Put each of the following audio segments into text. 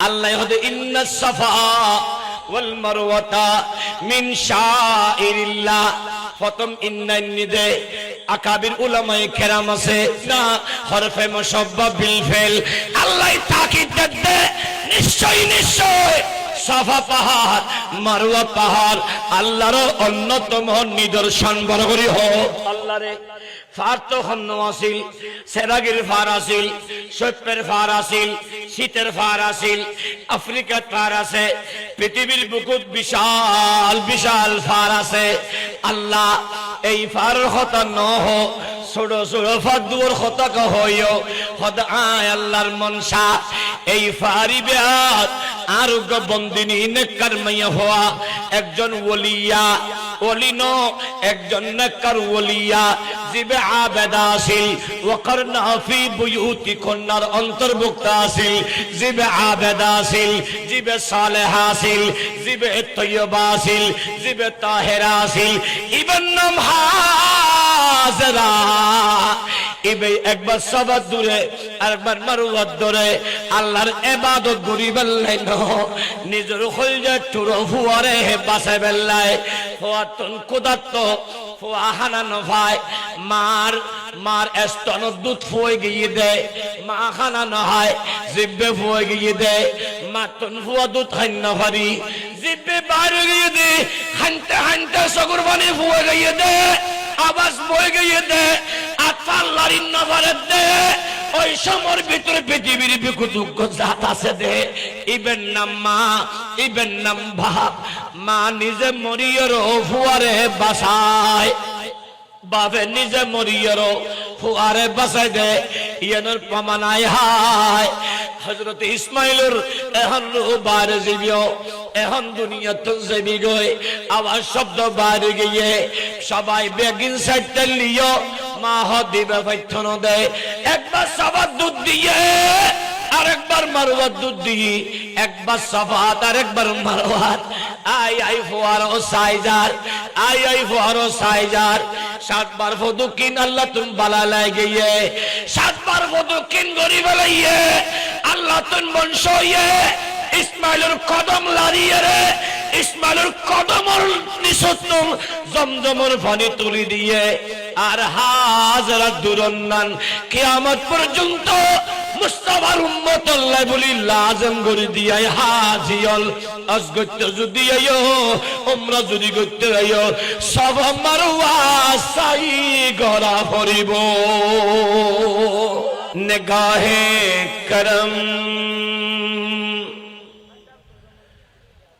আল্লাহ হদে ইন্নাস সাফা ওয়াল মারওয়াতা মিন শাইরিল্লাহ। প্রথম ইন্নান নিদে আকাবির উলামায়ে কেরাম আছে না হরফে মুশাব্বা বিল ফেল। আল্লাহ তাকিদ দে নিশ্চয় নিশ্চয় সাফা পাহাড় মারওয়া পাহাড় আল্লাহর অন্যতম নিদর্শন বড় করি হোক। আল্লাহরে ফার তো হন্ন আসিল, সেরাগির ফার আসিল, সৈপের ফার আসিল, শীতের ফার আসিল, আফ্রিকার ফার আছে, পৃথিবীর বুকুত বিশাল বিশাল ফার আছে। আল্লাহ এই ফার হতা ন হো ছোট ছোট ফাদুর হতা কহইও হদ আয় আল্লাহর মনসা এই ফারি বেয়াত আরোগ্য বন্দিনী নেককার মাইয়া হওয়া একজন ওলিয়া ওলিন একজন নেককার ওলিয়া জিবে আবেদা আসিল ওয়াকারনা ফি বুয়ুতি কন্যার অন্তর্ভুক্ত আসিল জিবে আবেদা আসিল জিবে সালেহা আসিল জিবে তৈয়বা আসিল জিবে তাহেরা আসিল ইবন নাম হাজরা ইবে একবার সবার দূরে আরেকবার মারওয়াত দূরে আল্লাহর ইবাদত করি বেল্লাই ন নিজের কলজা টুরো ফুয়ারে বাসায় বেল্লাই ফুয়াতন কুদাত ফুয়া হানানো ভাই মার মার স্তন দুধ ফুয়ে গিয়ে দে মা হানানো হয় জিব্বে ফুয়ে গিয়ে দে মাতন ফুয়া দুধ খাই না পারি জিব্বে বাইরে গিয়ে দে হানতে হানতে সগুর পানি ফুয়ে গিয়ে দে আওয়াজ বয়ে গিয়ে দে আল্লাহর নজরে দে ওই সময়ের ভিতরে পৃথিবীর বিকুতুক জাত আছে দে ইবেন নাম মা ইবেন নাম বাপ মা নিজে মরিয়র ফুয়ারে বাসায় বাপে নিজে মরিয়র ফুয়ারে বাসায় দে ইয়ানোর প্রমাণায় হায় হযরত ইসমাইলের এখন রূহ বাইরে যাবিও এখন দুনিয়া তো যাবি গই আওয়াজ শব্দ বাইরে গিয়ে সবাই বেগিন সাইডটা লিও মা দিবে পাইথন দে একবার সাবাত দুধ দিয়ে আরেকবার মারওয়াত দুধ দিয়ে একবার সাফাত আরেকবার মারওয়াত আই আই ফুয়ারো সাইজার আই আই ফুয়ারো সাইজার সাতবার ফদু কিন আল্লাহ তুম বালা লাগিয়ে সাতবার ফদু কিন গরি বলাইয়ে আল্লাহ তুম বংশয়ে ইসমাইলের কদম লারিয়ে রে ইসমাইলের কদমর নিসতুম জমজমর পানি তুলি দিয়ে আর হাজরা দুরন্নান কিয়ামত পর্যন্ত মুস্তাফার উম্মত আল্লাহ বলি লাজম করে দিয়াই হাজিয়ল আজগত যদি আইও উমরা যদি করতে আইও সব আমার ওয়াসাই গরা ভরিব নিগাহে করম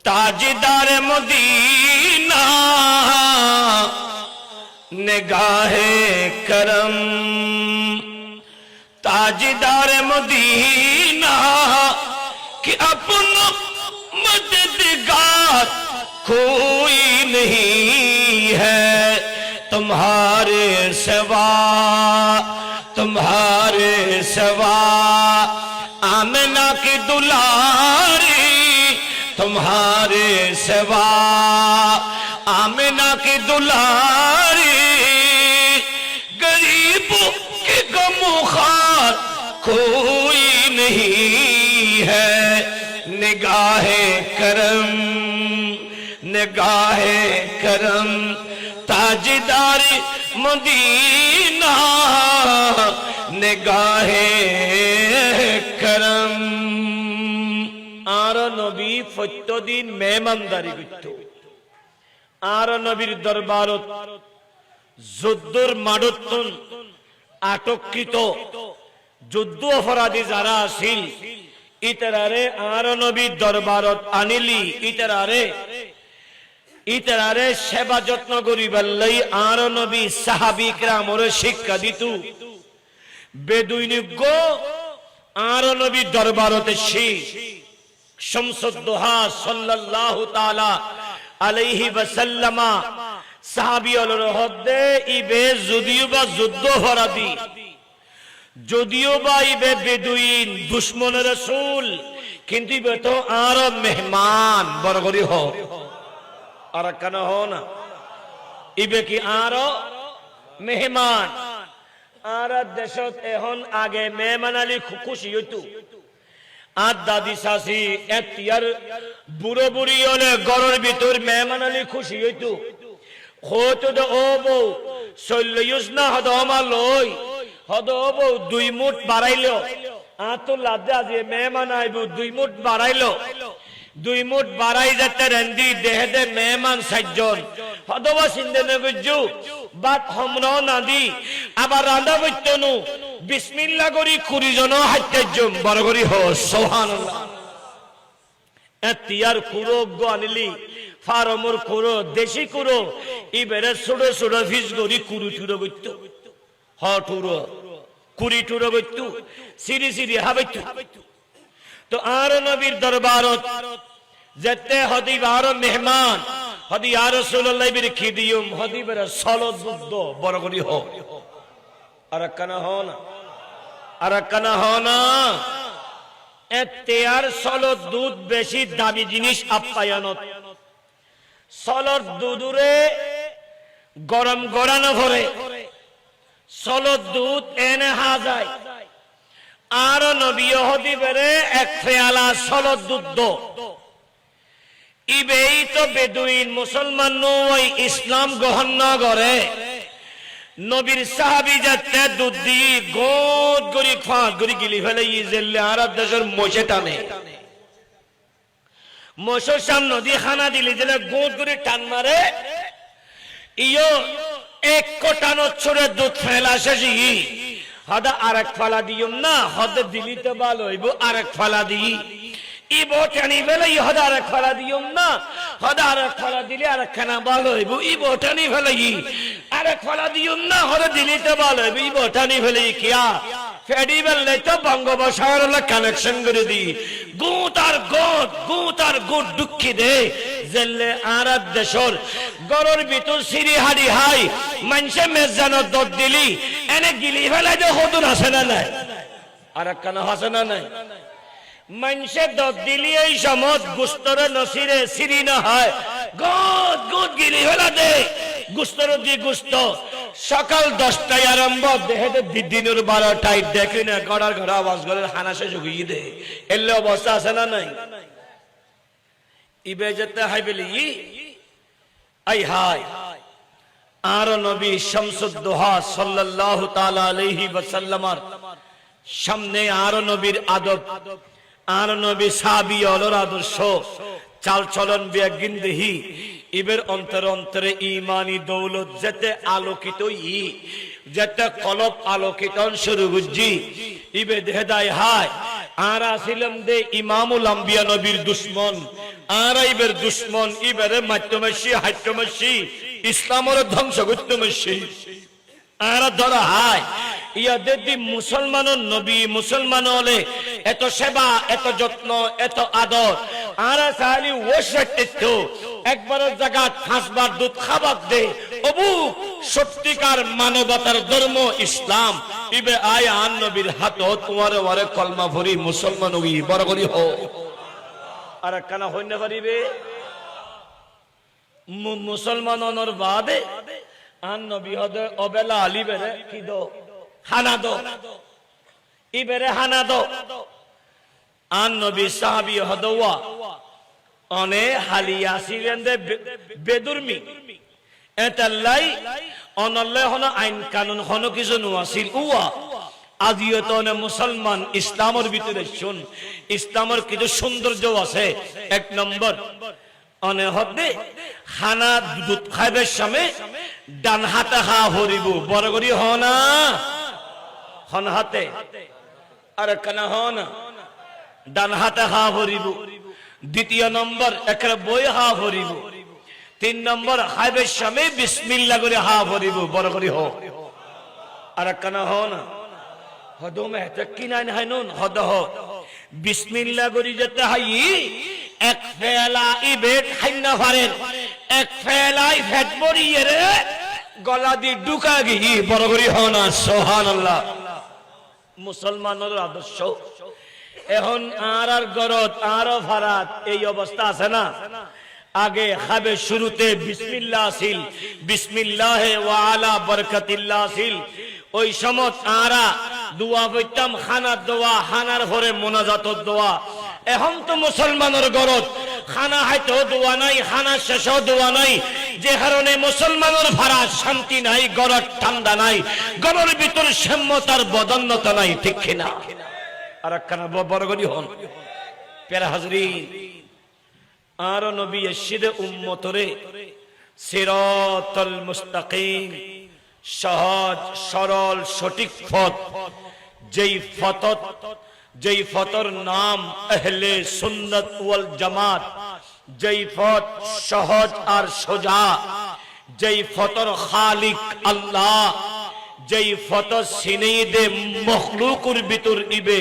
ताजदार मदीना निगाहे करम ताजदार मदीना कि अपना मददगार कोई नहीं है तुम्हारे सिवा आमना की दुलारी तुम्हारे सिवा आमिना की दुलारी गरीबों के गमखार कोई नहीं है निगाहे करम ताजदार मदीना निगाहे करम আর নবী প্রত্যেকদিন মেহমানদারি করত আর নবীর দরবারত যুদ্ধর মাডতন আটককৃত যুদ্ধ অপরাধী যারা আছিল ইতরারে আর নবীর দরবারত আনিলি ইতরারে সেবা যত্ন করিবার লাই আর নবী সাহাবী কিরামরে শিক্ষা দিত বেদুইনিগ আর নবীর দরবারতে শীষ শামসুদ্দোহা সাল্লাল্লাহু তাআলা আলাইহি ওয়াসাল্লাম সাহাবীয়র হদ্দে ইবে যদিও বা যুদ্ধ অপরাধী যদিও বা ইবে বেদুইন দুশমনের রাসূল কিন্তু ইবে তো আর মেহমান বরগরি হ আর কেন হো না ইবে কি আর মেহমান আর দেশত এখন আগে মেহমান আলী খুশি হইতো আর দাদি শাশি এতিয়ার বুড়ো বুড়ি হলে গড়ের ভিতর মেহমান আলী খুশি হইতো হতো দে ও বউ চল্লিশ না হদ আমার লই হদ ও বউ 2 মুঠ বাড়াইলো আর তো লাদে আজ মেহমান আইব 2 মুঠ বাড়াইলো 2 মুঠ বাড়াই যেতে রেন্দি দেহে দে মেহমান 7 জন হদবা সিন্ধে নেগুজু বাত হমরা না দি আবার রাঁধা বইতনু বিসমিল্লাহ করি 20 জন হাইতে জম বড় করি হো সুবহানাল্লাহ এতিয়ার কুরো আনলি ফার্মর কুরো দেশি কুরো ইবেরে ছোট ছোট ফিস করি কুরু টুরো গইত হ টুরো কুড়ি টুরো গইত সিরি সিরি হাবাইত তো আর নবীর দরবারত যেতে হদি বার মেহমান হদি আর রাসূলুল্লাহ বির খিদিয়ুম হদি বের সলদ বুদ্ধ বড় করি হ আর কানা হ না আর কানা হ না এতিয়ার সলদ দুধ বেশি দামি জিনিস আপ্যায়নত সলদ দুধুরে গরম গড়ানো ভরে সলদ দুধ এনে হা যায় আর নবী হদি বেরে এক ফেয়ালা সলদ দুধ ইবেই তো বেদুইন মুসলমান নয় ইসলাম গ্রহণ না করে নবীর সাহাবী যাতে দুধ দি গোদ গরি ফাঁক গরি গিলি ফেলে ইজেলে আর দেশের মোষে টানে মোষের সামনে দিয়ে খানা দিলি দিলে গোদ গরি টান মারে ইয়ো এক কোটানো ছড়ে দুধ ফেলা শেষি হদা আরেক ফালা দিয়ম না হদে দিলি তো ভালো হইব আরেক ফালা দিই ই বটানি ফেলে হদা আরেক ফালা দিয়ম না হদা আরেক ফালা দিলে আরেক খানা ভালো হইব ই বটানি ফেলে আরেক ফালা দিয়ম না হদা দিলি তো ভালো হইব ই বটানি ফেলে কিয়া ফেডি বেললে তো বঙ্গোপসাগর কানেকশন করে দি গুত আর গুট দুঃখী দে জেলে আর দেশর গরর ভিতর সিরি হাড়ি হাই মানুষে মেজানো দর দিলি এনে গিলি ফেলাই দে হদুর আছে না নাই আর কানা আছে না নাই মানুষে দর দিলি এই সমত গুস্তরে নসিরে সিরি না হয় গুত গিলি ফেলা দে গুস্তর দি গুস্ত সকাল 10টায় আরম্ভ দেহে দিনের 12টায় দেখি না গড়ার ঘর আওয়াজ করে হানাসে জুগিয়ে দে এলে অবস্থা আছে না নাই ইবে যেতে হাই বলি আই হাই আর নবী শামসুদ দুহা সাল্লাল্লাহু তাআলা আলাইহি ওয়াসাল্লামের সামনে আর নবীর আদব আর নবী সাহাবী ওলর আদর্শ চাল চলন বিয়াগিন দেহি ইবের অন্তরে অন্তরে ইমানি দৌলত যেতে আলোকিত যেতে কলব আলোকিত শুরু বুঝি ইবে দেহদায় হায় আর আসিলাম দে ইমামুল আম্বিয়া নবীর দুশ্মন আর ইবের দুশ্মন ইবেরে মাধ্যমসী হাইত্যমসী ইসলামের ধ্বংস করতেমসী আর ধরা হায় ইয়াদের দি মুসলমানের নবী মুসলমান হলে এত সেবা এত যত্ন এত আদর আর সালি ও সত্য একবার জায়গা 5 বার দুধ খাবার দে অবু সত্যিকার মানবতার ধর্ম ইসলাম ইবে আয় আন নবীর হাত তোমার ওরে কলমা ভরি মুসলমান হই বড় করি হো আর কানা হইনা পারিবে মুসলমান অনর বাদে আন নবী হদে অবেলা আলী বেরে কি দো হানা দো ইবেরে হানা দো আন নবী সাহাবী হদওয়া অনে হালিয়া ছিলেন দে বেদুরমি এতাল্লাই অনলে হন আইন কানুন হন কিছু নোয়াছিল উয়া আজিও তো মুসলমান ইসলামের ভিতরে শুন ইসলামের কিছু সৌন্দর্য আছে এক নম্বর অনে হদে খানা দুধ খাইবের সামনে ডান হাতে হা হরিব বড় করি হ না হন হাতে আর কানা হ না ডান হাতে হা হরিব দ্বিতীয় নম্বর একটা বই হা ভরিব 3 নম্বর হাইবের সামনে বিসমিল্লাহ করে হা ভরিব বড় করে হ আর কানা হ না হদো মেহতা কিনা নাই নুন হদ হ বিসমিল্লাহ করি যেতে হাই এক ফেলা ইবেট হাইনা ফারেন এক ফেলাই ফেট বড়িয়ে রে গলা দি ঢুকা গি বড় করে হ না সুবহানাল্লাহ মুসলমানের আদর্শ এখন আর গরত আর ফারাত এই অবস্থা আছে না আগে খাবে শুরুতে বিসমিল্লাহ আসিল বিসমিল্লাহে ওয়া আলা বরকাতিল্লাহ আসিল ওই সমত আরা দোয়া বইতাম খানার দোয়া হানার ঘরে মোনাজাতর দোয়া এখন তো মুসলমানের গরত খানা হয়তো দোয়া নাই, খানা শেষও দোয়া নাই, যে কারণে মুসলমানের ভাড়া শান্তি নাই, গরত ঠান্ডা নাই, গরের ভিতর সম্মতার বদন্যতা নাই, ঠিক কিনা? আর একখানা বরগরি হন প্যারা হাজরিন, আর নবী এসিদে উম্মতরে সিরাতাল মুস্তাকিম, সহজ সরল সঠিক পথ, যেই পথর নাম আহলে সুন্নাত ওয়াল জামাত, যেই পথ সহজ আর সোজা, যেই পথর খালিক আল্লাহ, যেই পথ সিনেদে মখলুকুর ভিতর ইবে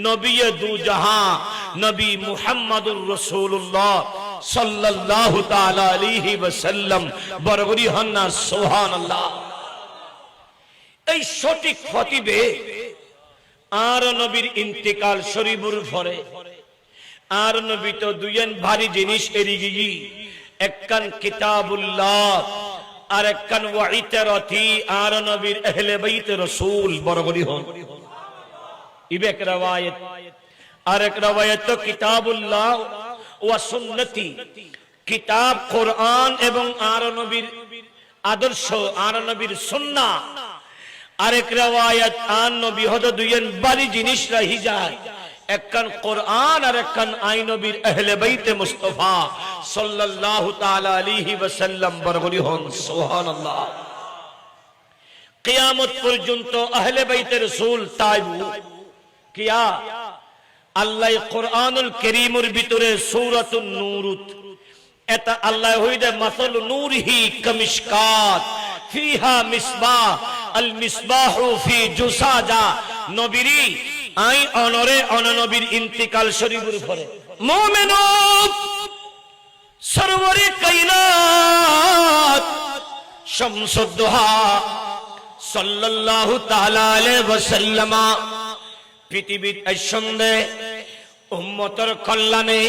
নবী দু জাহান নবী মুহাম্মদুর রাসূলুল্লাহ সাল্লাল্লাহু তাআলা আলাইহি ওয়াসাল্লাম, বরগরি হন্না সুবহানাল্লাহ। এই সঠিক পথিবে আর নবীর ইন্তিকাল শরীফুর পরে আর নবী তো দুইয়েন ভারী জিনিস এরিগি, একখান কিতাবুল্লাহ আর একখান ওয়াইতারাতি আর নবীর আহলে বাইত রাসূল, বরগরি হন ইবে এক রওয়ায়াত। আর এক রওয়ায়াত তো কিতাবুল্লাহ ওয়া সুন্নতি, কিতাব কোরআন এবং আর নবীর আদর্শ, আর নবীর সুন্নাহ। আরেক রওয়ায়াত আন নবী হদ দুইয়েন বাড়ি জিনিস রাহি যায়, একখান কোরআন আর একখান আই নবীর আহলে বাইতে মুস্তাফা সাল্লাল্লাহু তাআলা আলাইহি ওয়াসাল্লাম, বরগরি হন সুবহানাল্লাহ। কিয়ামত পর্যন্ত আহলে বাইতে রাসূল তাইবু কিয়া আল্লাহ কোরআনুল কারীমের ভিতরে সূরাতুন নূর, এটা আল্লাহ হইদে মাসালু নূরিহি কামিশকাত ফিহা মিসবাহ আল মিসবাহু ফি জুসাজা, নবীরি আই অনরে অননবীর ইন্তিকাল শরীফের পরে মুমিনু সরওয়ারে কায়নাত শামসুদ দুহা সাল্লাল্লাহু তাআলা আলাইহি ওয়াসাল্লাম পৃথিবীর আইসন্দে উম্মতের কল্যাণে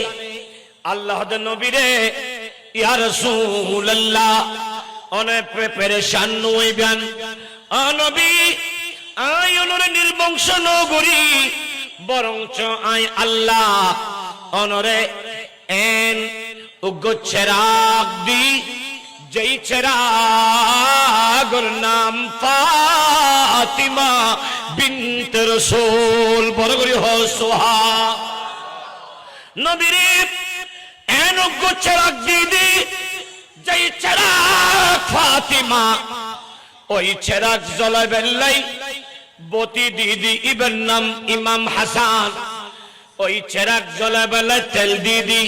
আল্লাহর নবীরে ইয়া রাসূলুল্লাহ অনেক পেরেশান হইবেন, নবী আই অনরে নির্বংশ নগরী, বরঞ্চ আই আল্লাহ অনরে এন উগ্র চেরাগ দি, যেই চেরাগর নাম ফাতিমা বিনত রাসূল, বরগরি হো সোহা। নবীরে এন উগ্র চেরাগ দি, যেই চেরাগ ফাতিমা, ওই চেরাগ জ্বলাবেলাই বতি দিদি ইবের নাম ইমাম হাসান, ওই চেরাগ জ্বলাবেলাই তেল দিদি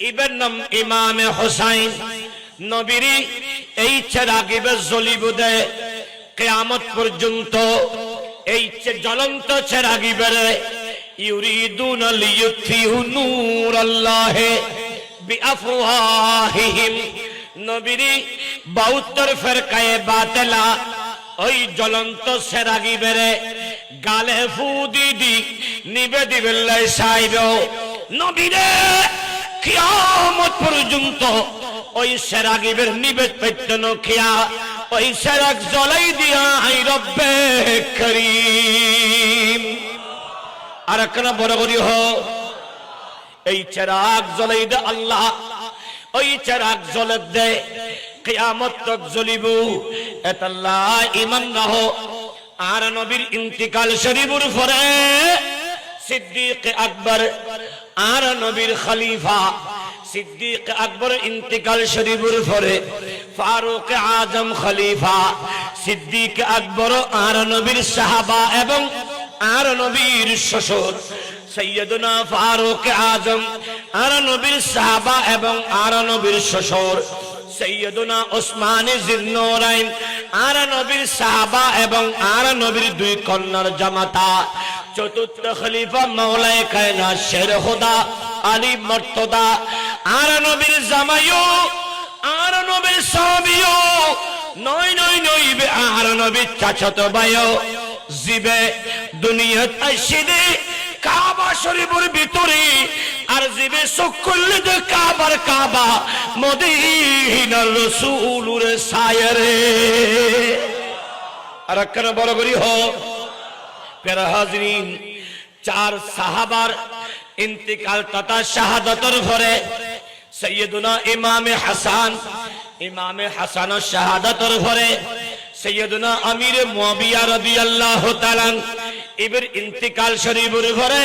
ইবের নাম ইমাম হুসাইন। নবীরি এই চেরাগ ইবে জ্বলিব দে কিয়ামত পর্যন্ত, এই জ্বলন্ত চেরাগ ইবেরে ইউরিদুনা লিয়ুতফিউ নূরাল্লাহি বিআফওয়াহিহিম, নবীরি 72 ফিরকায়ে বাতিলা ওই জ্বলন্ত চেরাগি বেরে গালে ফু দিদি নিবে দিবেলাই সাইব। নবীরে কিয়ামত পর্যন্ত ওই চেরাগি বের নিবে পেটন খিয়া, ওই চেরাগ জ্বলাই দিয়া আই রব্বে করিম। আর কেন বরগরি হো এই চেরাগ জ্বলাই দে আল্লাহ, ওই চেরাগ জ্বলে দে কিয়ামত তক জ্বলিব, এতাল্লাহ ঈমান না হো। আর নবীর ইন্তিকাল শরীফের পরে সিদ্দিক আকবর আর নবীর খলিফা সিদ্দিক আকবর ইন্তিকাল শরীফের পরে ফারুক আজম খলিফা সিদ্দিক আকবর আর নবীর সাহাবা এবং আর নবীর শ্বশুর সৈয়দনা ফারুক আজম আর নবীর সাহাবা এবং আর নবীর শ্বশুর সৈয়দনা ওসমান জিন্নুরাইন আর নবীর সাহাবা এবং আর নবীর দুই কন্যার জামাতা চতুর্থ খলিফা মাওলায়ে কায়নাত শের খোদা আলী মুর্তদা আর নবীর জামাইও আর নবীর সাহাবীও নয় নয় নয় আর নবীর চাচাতো ভাইও জিবে দুনিয়াত আইসিদে কাবা শরীফের ভিতরে আর জিবে সকলে যে কাবার কাবা মদিনার রাসূলের সায়রে। আর কেন বড় করি হো প্যারা হাজরিন, চার সাহাবার ইন্তিকাল তথা শাহাদাতের পরে সৈয়দুনা ইমামে হাসান শাহাদাতের পরে সৈয়দুনা আমির মুয়াবিয়া রাদিয়াল্লাহু তাআলা এর ইন্তিকাল শরীফের পরে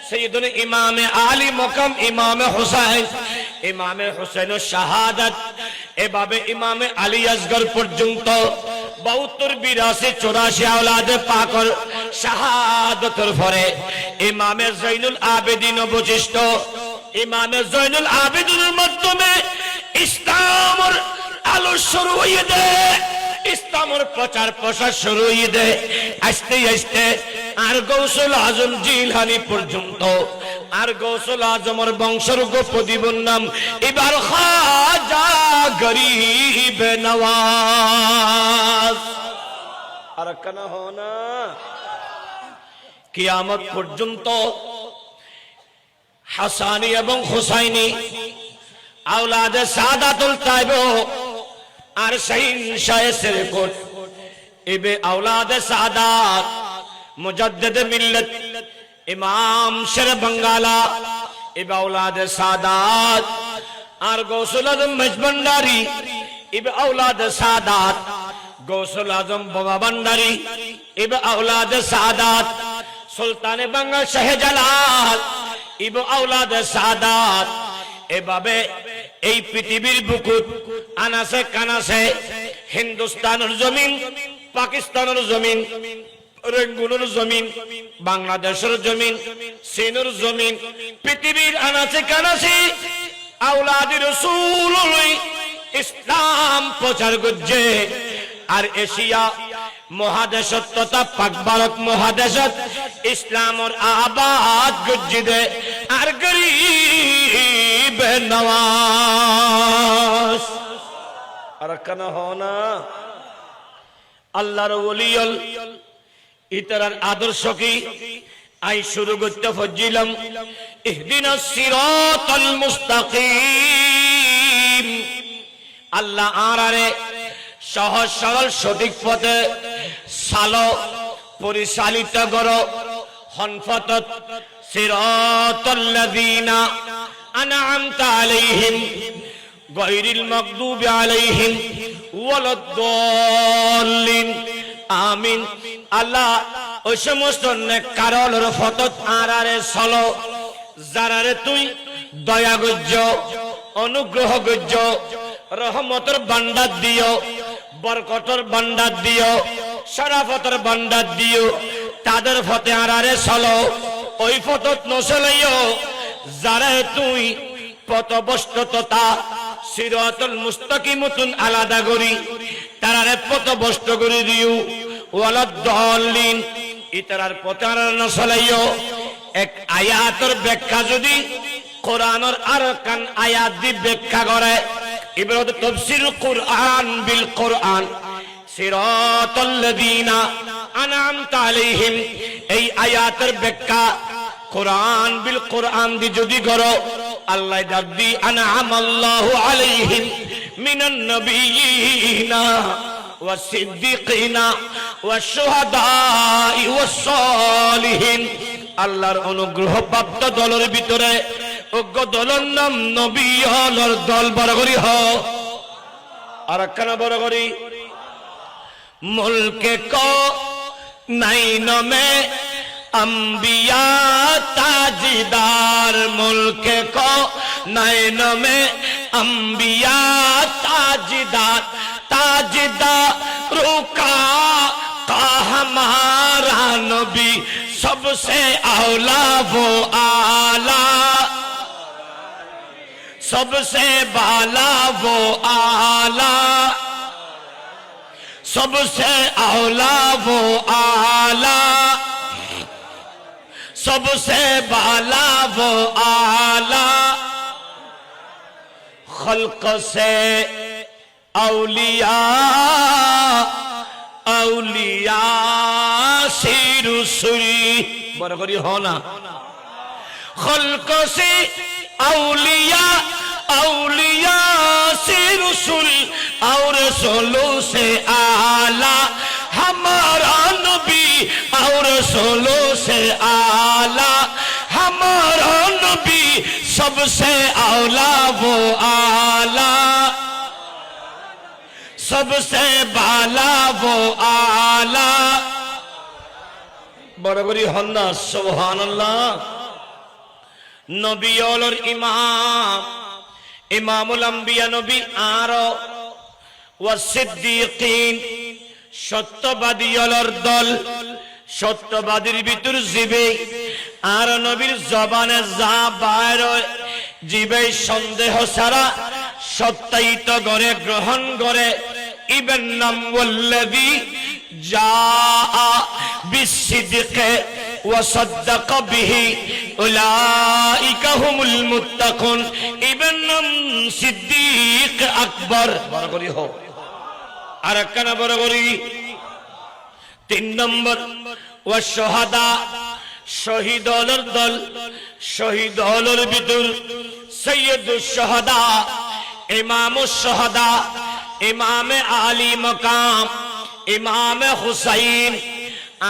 সৈয়দুনা ইমামে আলী মকাম ইমামে হুসাইনের শাহাদাত, এভাবে ইমামে আলী আসগর পর্যন্ত 72 82 84 আওলাদে পাকর শাহাদাতের পরে ইমামে জৈনুল আবেদিন অবশিষ্ট। ইমামে জৈনুল আবেদিনের মাধ্যমে ইসলামের আলো শুরু হয়ে দেয়, ইসলামের প্রচার প্রসার শুরু হয়ে দেয়। আস্তে আস্তে আর গৌসুল আজম জিলানী পর্যন্ত, আর গৌসুল আজমের বংশের গোপদীবর নাম এবার খাজা গরিব নওয়াজ। আর কেন হনা কিয়ামত পর্যন্ত হাসানি এবং হুসাইনি আওলাদে সাদাতুল তাইব আর শাহিন শাহের কোট ইবে আওলাদে সাদাত মুজাদ্দিদ মিল্লাত ইমাম শের বাঙ্গালা ইবে আওলাদে সাদাত আর গৌসুল আজম মজবন্ডারি ইবে আওলাদে সাদাত গৌসুল আজম বাবা ভান্ডারী ইবে আওলাদে সাদাত সুলতানে বাংলা শাহজালাল ইবে আওলাদে সাদাত। এভাবে এই পৃথিবীর বুকুত আনাসে কানাসে হিন্দুস্তানের জমিন, পাকিস্তানের জমিন, রেঙ্গুনের জমিন, বাংলাদেশের জমিন, চীনের জমিন, পৃথিবীর আনাসে কানাসে আওলাদে রাসূল ইসলাম প্রচার করছে। আর এশিয়া মহাদেশত তথা পাক ভারত মহাদেশত ইসলামের আবাদ গজ্জিদে আর গরিব নওয়াজ। আর কেন হনা আল্লাহর ওলিয়ল ইতরার আদর্শ কি আই শুরু করতে ফজিলাম ইহদিনাস সিরাতাল মুস্তাকিম। আল্লাহ আরারে সহজ সরল সঠিক পথে সালো পরিচালিত করো। হনফতত সিরাতাল্লাযীনা আনআমতা আলাইহিম গায়রিল মাগদুবি আলাইহিম ওয়ালাদ-দাল্লিন। আমিন। আল্লাহ ওই সমস্ত নেককারদের পথত আরারে চলো যারারে তুই দয়া গজ্জ অনুগ্রহ গজ্জ রহমতের ভান্ডার দিও, বরকতের ভান্ডার দিও, শরাফতের ভান্ডার দিও। তাদের পথে আরারে চলো, ওই পথত নচলাইও যারা তুই পথভ্রষ্টতা সিরাতুল মুস্তাকিমতুন আলাদা করি তারারে পথভ্রষ্ট করে দিও। ওয়ালাদ-দাল্লিন ইতারার পথে আরারে নচলাইও। এক আয়াতের ব্যাখ্যা যদি কোরআনের আর কান আয়াত দি ব্যাখ্যা করে ইবরাত তাফসীর কুরআন বিল কুরআন সিরাতাল্লাযীনা আনআমতা আলাইহিম এই আয়াতের ব্যাখ্যা কোরআন বিল কুরআন দি যদি করো আল্লাহ দাদি আনআমাল্লাহু আলাইহিম মিনান নবিয়িনা ওয়াস সিদ্দিকিনা ওয়াস শুহাদাই ওয়াস সালিহিন। আল্লাহর অনুগ্রহ প্রাপ্ত দলের ভিতরে অজ্ঞ দলের নাম নবী হলর দল বড় করি হ। আর কেন বড় করি মুলকে কো নাইন মে अंबिया ताजदार मुल्क को नैन में अंबिया ताजदार ताजदारों का हमारा नबी सबसे औला वो आला सबसे बाला वो आला सबसे औला वो आला सबसे बाला वो आला खल्क से औलिया औलिया सिरुसुरी बरकरी होना खल्क से औलिया औलिया सिरुसुल और सोलो से आला हमारा नबी और सोलो से आला हमारा सबसे आला वो आला, सबसे बाला वो आला। बराबरी हन्ना सुबहानल्लाह। नबी और इमाम, इमामुल अंबिया नबी आरो व सिद्दीकीन, सत्यबादी और दल, सत्यबादीर ভিতর জিবে আর নবীর জবানে যা বাইর জিবে সন্দেহ ছাড়া সত্যায়িত করে গ্রহণ করে। ইবেন নাম ওয়াল্লাযী জাআ বিসসিদকি ওয়া সাদ্দাকা বিহি উলাইকা হুমুল মুত্তাকুন। ইবেন নাম সিদ্দিক আকবর। বড় করি হোক আর একখানা বড় করি। 3 নম্বর ওয়া শাহাদা, শহীদ হলর দল, শহীদ হলর ভিতর সৈয়দুশ শাহাদা, ইমামুশ শাহাদা, ইমামে আলী মাকাম, ইমামে হুসাইন,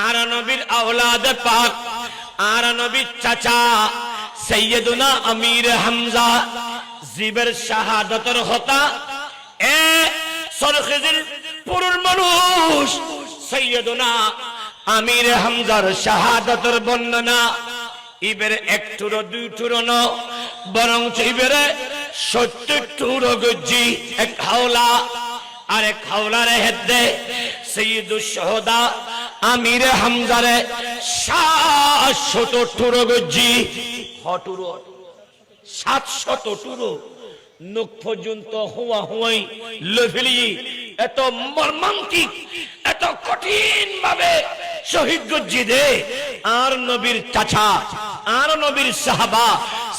আর নবীর আওলাদ পাক, আর নবীর চাচা সৈয়দুনা আমির হামজা জিবের শাহাদাতের হতা। এ সরখেজের পুরুর মানুষ সৈয়দুনা আমির হামজার শাহাদাতের বর্ণনা ইবের এক টুরো দুই টুরো ন, বরং ইবের 70 টুরো গজ্জি। এক হাওলা আর এক হাওলার হেদে সৈয়দুশ শাহাদা আমির হামজারে 700 টুরো গজ্জি। হটুরো 700 টুরো নুক পর্যন্ত হুয়া হুয়াই লফিলি। এত মর্মান্তিক, এত কঠিন ভাবে শহীদ গজ্জি দে আর নবীর চাচা, আর নবীর সাহাবা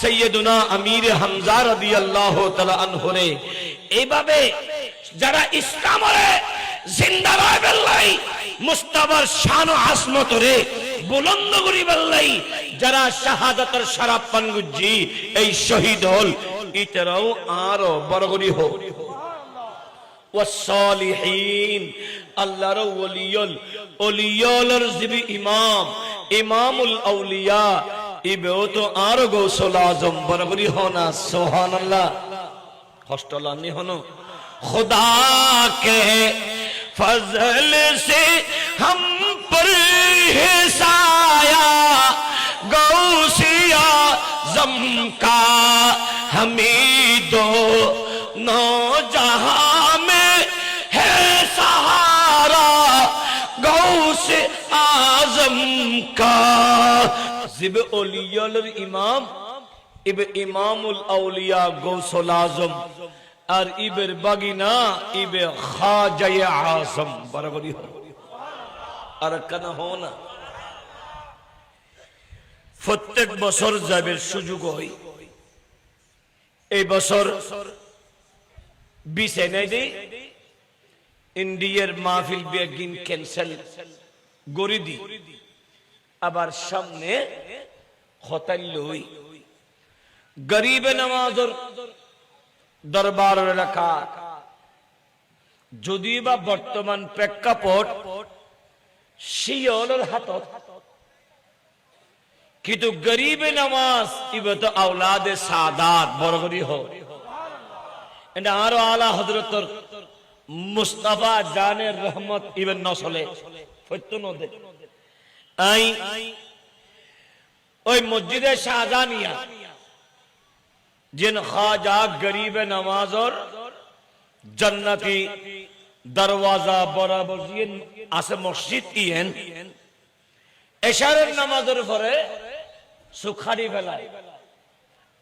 সৈয়দুনা আমির হামজা রাদিয়াল্লাহু তাআলা আনহু রে এইভাবে যারা ইসলামরে জিন্দা রায় বেল্লাই, মুস্তাফার শান ও আজমত রে বুলন্দ করি বেল্লাই, যারা শাহাদাতের শরাব পান গজ্জি এই শহীদ হল। ইতরাও আরো বড় করি হোক। والصالحين আল্লাহর ওলিয়ল, ওলিয়লর জিবি ইমাম, ইমামুল আউলিয়া ইবেও তো আর গৌসুল আজম। বরাবরি হনা সুবহানাল্লাহ। হস্টলানি হনো खुदा के फजल से हम पर है साया, गौसिया जम का हमीदो नो जहां में है सहारा, गौसे आजम का। जिब ओलियल इमाम इब इमामुल औलिया गौसुल आजम আর ইবের বাগিনা ইবে খাজায়ে আজম। বরাবরি हो আর কেন हो না। প্রত্যেক বছর যাবের সুযোগ হয়। এই বছর 20 নাই দি ইন্ডিয়ার মাহফিল বেগিন ক্যান্সেল গরি দি। আবার সামনে হতাইলই গরিবে নামাজর দরবার এলাকা, যদি বা বর্তমান প্রেক্ষাপট শিয়লের হাতত, কিন্তু গরিবে নামাজ ইবত আওলাদে সাদাত। বরগরি হোক। এটা আরো আলা হযরতর মুস্তাফা জানের রহমত ইবন নসলে সত্য নদে আই ওই মসজিদে শাহজানিয়া जिन ख्वाजा गरीब नमाज और जन्नती दरवाजा बराबर आसे मस्जिद इयेन एशारेर नमाजर परे सुखारी फेलाय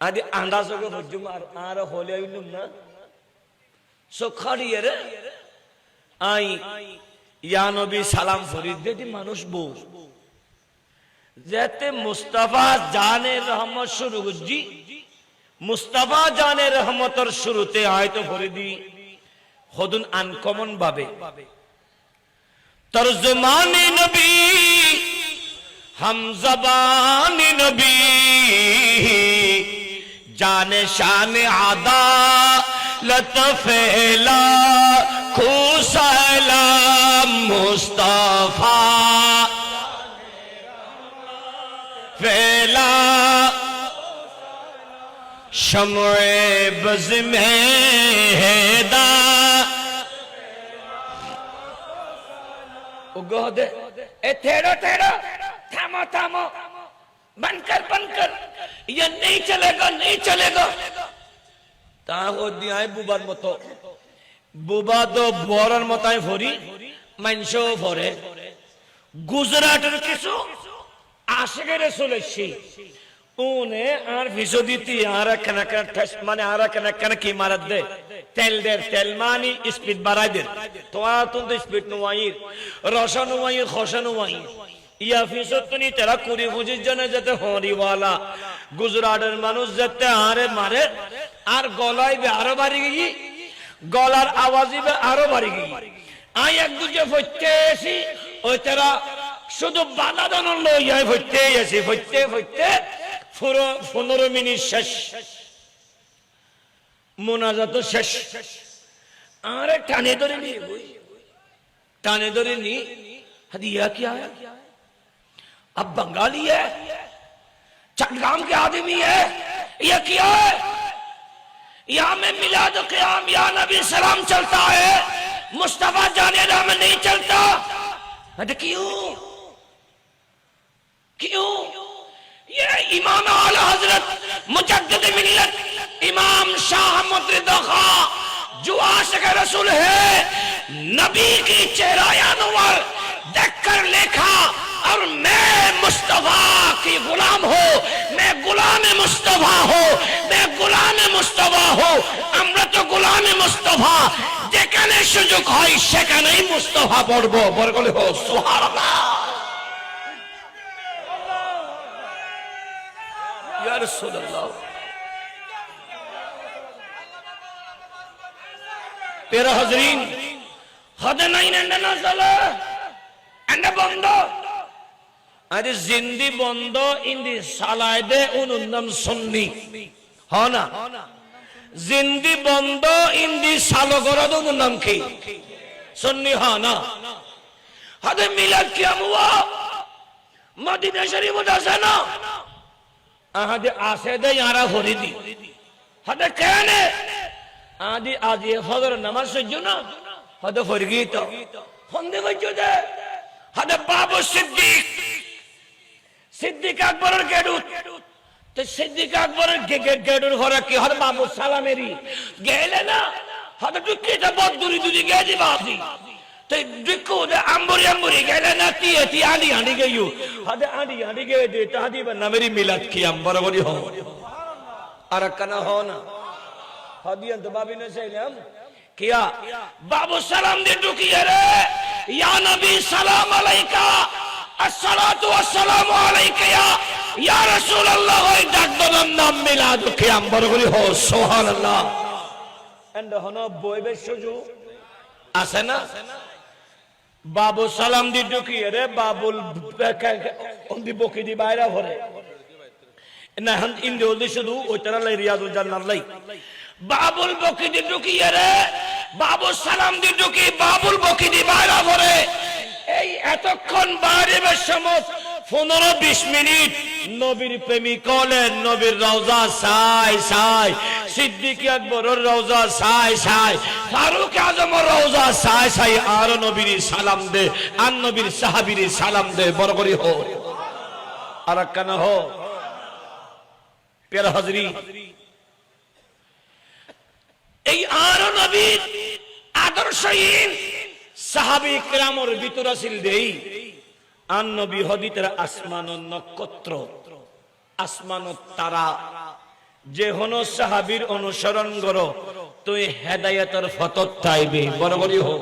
आदि आंदाजोगे बुझुम आर होले आइलुम ना सुखारी रे आई या नबी सालाम फरिद दे मानुष बो जेते मुस्तफा जाने रहमत शुरू गुजी मुस्तफा जाने रहमतर शुरूते आयत फरिदी खुदुन अनकॉमन भावे तर्जुमाने नबी हम ज़बाने नबी जाने शान आदा लतफेला खुसला मुस्तफा फेला शम्ए बज़ में हैदा उगोदे ए ठहरो ठहरो थामो थामो बंद कर ये नहीं चलेगा ता हो दिया है बुबार मतो बुबा तो बोरर मताय फरी मानसो फरे गुजराटर किसु आशिक रसूल शी उने आर विसोदिती आरा कनका ठस माने आरा कनका की मारत दे तेल मानी स्पीड बढ़ाई दे तो आ तुम तो स्पीड नुवाई रोशन नुवाई खोशन नुवाई या फिसोतनी तेरा कुरी बुझी जने जते होरी वाला गुजराटर मानुष जते आरे मारे आर गलाई बे आरो बारी गई गलार आवाजी बे आरो बारी गई आई एक दूजे फट्टेसी ओ तेरा শুধু বালাদান লইয়া ফইতে পুরো 15 মিনিট শেষ মুনাজাত শেষ আরে টানে ধরে নি हदिया क्या है अब बंगाली है चटगाम के आदमी है ये क्या है यहाँ में मिलाद क़याम या नबी सलाम चलता है मुस्तफा जाने में नहीं चलता अरे क्यों ये इमाम आला हजरत मुजद्दिद मिल्लत इमाम शाह अहमद रिज़ा खां जो आशिक रसूल है नबी की चेहरा अनवर देखकर लिखा और मैं मुस्तफा की गुलाम हूँ मैं गुलाम मुस्तफा हूँ আমরা তো गुलाम मुस्तफा যেখানে সুযোগ হয় সেখানেই মুস্তাফা পড়বো বরকলে হো সুবহানাল্লাহ या रसूल अल्लाह तेरा हजरीन हद नहीं ना चला एंड बंदो अरे जिंदी बंदो इंदी सालायदे उनुन्नम सुन्नी हो ना जिंदी बंदो इंदी सालो गरद उनुन्नम की सुन्नी हो ना हद मिलाद क्या हुआ मदीना शरीफ उदासा ना आदि आसे दे यारा होरी दी हदे कहने आदि आज ये फजर नमाज सज्जो ना हदे फरगी तो फंदे बच्चों दे हदे बाबू सिद्दीक अकबर गेडूत तो सिद्दीक अकबर गेडूर फरक की हद बाबू साला मेरी गेले ना हदे टुक्की तो बहुत दूरी गए दी बाजी तो दिक्कु दे अंबुरी गेले ना ती आंधी गई हदे आंधी गए दे तादी बन्ना मेरी मिलाद की अंबर बोली हो अरकना हो ना हदी अंत बाबी ने सलाम किया बाबू सलाम दे टुकी रे या नबी सलाम अलैका अस्सलातु वस्सलामु अलैका या रसूल अल्लाह ओई डाक दो नाम मिलाद की अंबर बोली हो सुबहानाल्लाह एंड हनो बयबे सुजु আছে না बाबू सलाम दी ढुकी रे बाबुल ओंदी बोकी दी बायरा भरे ना हम इन दे शुरू ओ तरह लाई रियाजुल जन्नत लाई बाबुल बोकी दी ढुकी रे बाबू सलाम दी ढुकी बाबुल बोकी दी बायरा भरे এই এতক্ষণ বাইরে সময় 15-20 মিনিট নবীর প্রেমিক হলেন নবীর রওজা সাই সিদ্দিক আকবরের রওজা সাই ফারুক আজমের রওজা সাই আর নবীর সালাম দে আর নবীর সাহাবীর সালাম দে বরকরি হো আর কেন হো প্যারা হাজরি এই আর নবীর আদর্শহীন সাহাবী কিরামের ভিতর আছিল দেই আন নবী হদিতের আসমান নক্ষত্র আসমান তারা যে হনো সাহাবীর অনুসরণ করো তুই হেদায়েতের ফতত পাইবি বরবরি হো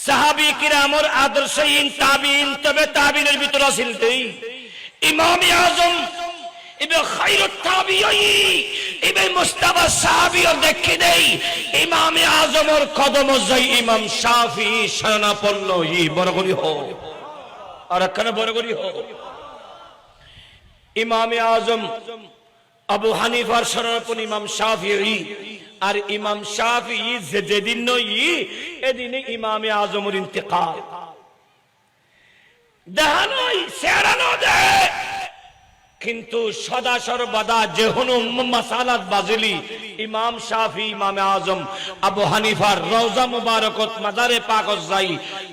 সাহাবী কিরামের আদর্শহীন তাবিঈন তবে তাবিঈনের ভিতর আছিল দেই ইমাম আযম ইবে খায়রুত তাবিঈন ইবে মুস্তাফা সাহাবী দেখি দেই ইমাম আযমের কদম যাই ইমাম শাফিঈ শরণাপন্ন ই বরগরি হো আর কেন বরগরি হো ইমাম আযম আবু হানিফার শরণাপন্ন ইমাম শাফিঈ আর ইমাম শাফিঈ যেদিন নই এদিনে ইমাম আযমের ইন্তেকাল দেহানই সেরানো দে কিন্তু সদা সর্বদা যে হন মাসালাত বাজিলি ইমাম শাফি ইমামে আজম আবু হানিফার রওজা মুবারকত মাজারে পাকত যাই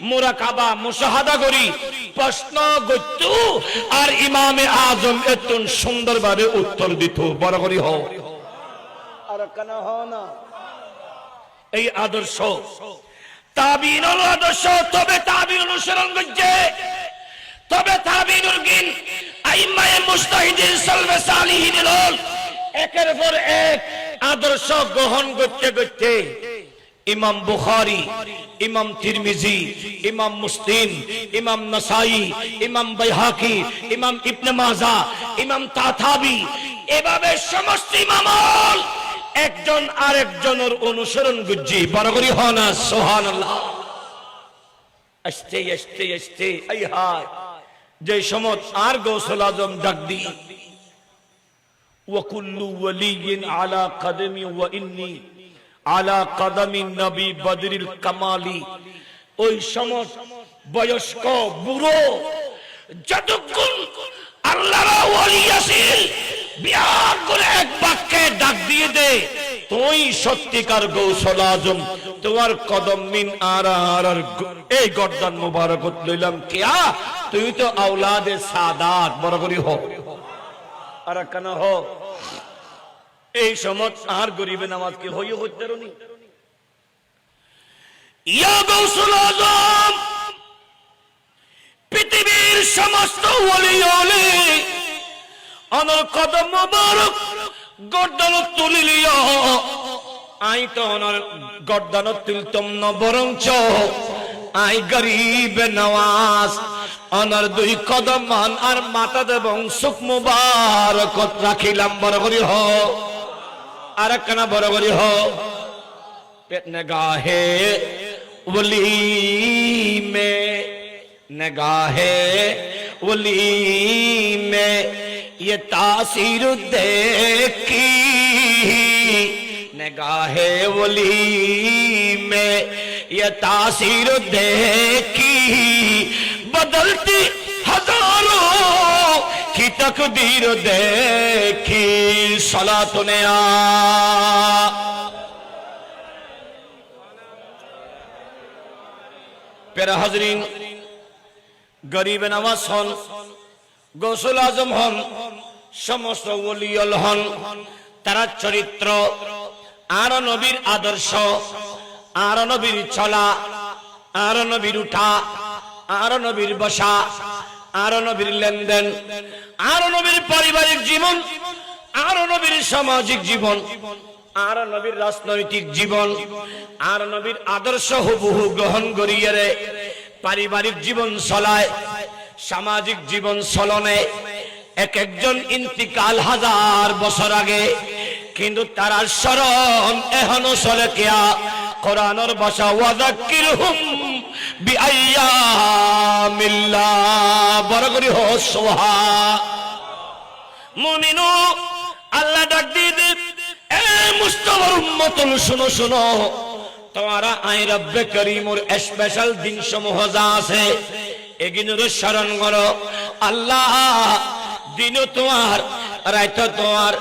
মুরাকাবা মুশাহাদা করি প্রশ্ন গত্তু আর ইমামে আজম এতন সুন্দরভাবে উত্তর দিত বড় করি হও আর কেন হও না এই আদর্শ তাবিঈন আদর্শ তবে তাবিঈন অনুসরণ করছে তবে তাবিঈনুল গিন আইম্মায়ে মুজতাহিদিন সালফে সালিহিন একের পর এক আদর্শ গ্রহণ করতে করতে ইমাম বুখারী ইমাম তিরমিজি ইমাম মুসলিম ইমাম নাসাই ইমাম বাইহাকি ইমাম ইবনে মাজাহ ইমাম তাতাবি এভাবে সমস্ত ইমামল একজন আরেকজনের অনুসরণ করছে বড় করে হন না সুবহানাল্লাহ আস্তে আস্তে আস্তে আই হায় যে সমত আর গৌসুল আজম ডাক দি ওয়া কুল্লু ওয়ালিয়িন আলা কদমি ওয়া ইন্নী আলা কদমি নবী বদরিল কামালি ওই সমত বয়স্ক বুড়ো যতক্ষণ আল্লাহর ওলি আছিল বিয়ার করে এক বাক্যে ডাক দিয়ে দে তুই সত্যিকার গৌসুল আজম তোমার কদম মিন আর এই গর্দান মুবারকত লইলাম কিয়া তুই তো আওলাদে সাদাত বড় করি হো আর কেন হো এই সমত আর গরিবে নামাজ কি হইও হতে রনি ইয়া গৌসুল আজম পৃথিবীর সমস্ত ওলি ওলি আমার কদম মুবারক গর্দান তুলিলিও আই তো ওনার গর্দান তুলতম না বরঞ্চ আই গরিব নওয়াজ ওনার দুই কদম মান আর মাথা এবং সুখ মুবারকত রাখিলাম বড় করি হো আর কেনা বড় করি হো পেট নগাহে ওলি মে नगाहे वली में ये तासीर देखी नगाहे वली में ये तासीर देखी बदलती हजारों की तकदीर देखी सलात ने आ प्यारा हजरीन गरीब नवाज हन गौसुल आजम हन समस्त ওলিয়ল হন তারা চরিত্র আর নবীর আদর্শ আর নবীর চলা আর নবীর উঠা আর নবীর বসা আর নবীর লেনদেন আর নবীর পারিবারিক জীবন আর নবীর সামাজিক জীবন আর নবীর রাজনৈতিক জীবন আর নবীর আদর্শ হুবহু গ্রহণ করিয়ে রে পারিবারিক জীবন চলায় সামাজিক জীবন চলনে এক একজন ইন্তিকাল হাজার বছর আগে কিন্তু তারা স্মরণ এখনো চলে কিয়া কোরআনের ভাষা ওয়াযাক্কিরহুম বিআইয়ামিল্লাহ বড় করে হো সুবহা মুমিনু আল্লাহ ডাক দিয়ে এ মুস্তাফার উম্মত শুনো শুনো তোমারা আই রব্বে করিমর স্পেশাল দিন সমূহ যা আছে এগুলোর স্মরণ করো আল্লাহ দিন তোমার রাত তোমার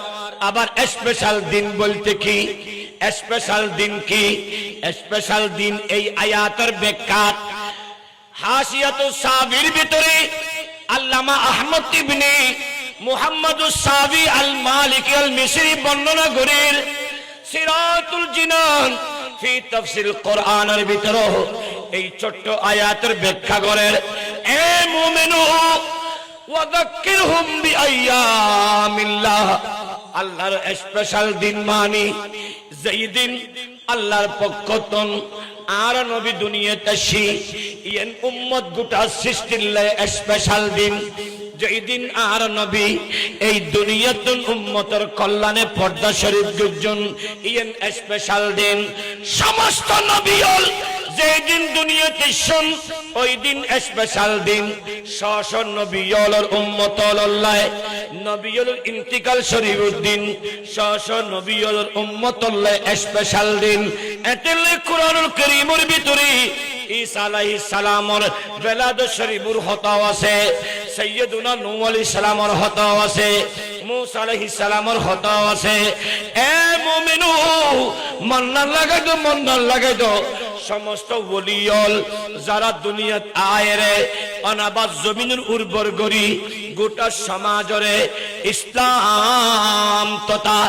আবার স্পেশাল দিন বলতে কি স্পেশাল দিন কি স্পেশাল দিন এই আয়াতের ব্যাখ্যা হাসিয়াতুস সাবির ভিতরে আল্লামা আহমদ ইবনে মুহাম্মাদুস সাবি আল মালিকি আল মিসরি বর্ণনা করেন সিরাতুল জিনান ফি তাফসির কোরআনের ভিতরে এই ছোট্ট আয়াতের ব্যাখ্যা করেন এ মুমিনু ওয়াযাক্কিরহুম বিআইয়ামিল্লাহ আল্লাহর স্পেশাল দিন মানি যেই দিন আল্লাহর পক্ষতন আর নবী দুনিয়াতে আসি ইয়েন উম্মত গোটা সৃষ্টির স্পেশাল দিন যেই দিন আর নবী এই দুনিয়াতুল উম্মতের কল্যাণে পর্দা শরীফ গুজন ইয়েন স্পেশাল দিন সমস্ত নবীল যেই দিন দুনিয়াতে শুন ওই দিন স্পেশাল দিন শশ নবীলের উম্মতল আল্লাহ নবীল ইন্তিকাল শরীফ উদ্দিন শশ নবীলের উম্মতল স্পেশাল দিন এতেলে কোরআনুল কারীমের ভিতরে ঈসা আলাইহিস সালামের বেলাদ শরীফুর হতাও আছে সাইয়্যিদুনা নূহ আলাইহিস সালামৰ হতাও আছে, মুসা আলাইহিস সালামৰ হতাও আছে। এ মুমিনু মন না লাগাই দো সমস্ত ওলিয়ল যারা দুনিয়াত আয়রে অনাবাদ জমিনের উর্বর করি গোটা সমাজরে ইসলাম তথা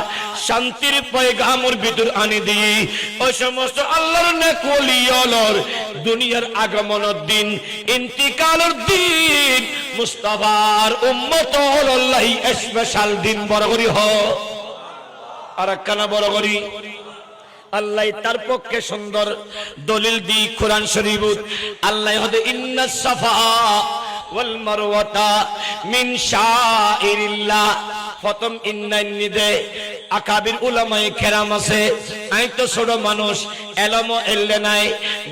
শান্তির পয়গামর ভিতর আনি দিই ওই সমস্ত আল্লাহর নেক ওলিয়লর দুনিয়ার আগমনের দিন ইন্তিকালের দিন মুস্তাফার উম্মত আল্লাহ স্পেশাল দিন বড় করি হ আর একখানা বড় করি আল্লাহ তার পক্ষে সুন্দর দলিল দি কোরআন শরীফত আল্লাহ হদে ইন্নাস সাফা ওয়াল মারওয়াতা মিন শাইরিল্লাহ। প্রথম ইন্নাইনি দে আকাবির উলামায়ে কেরাম আছে। আই তো ছোট মানুষ এলমো এল্লে নাই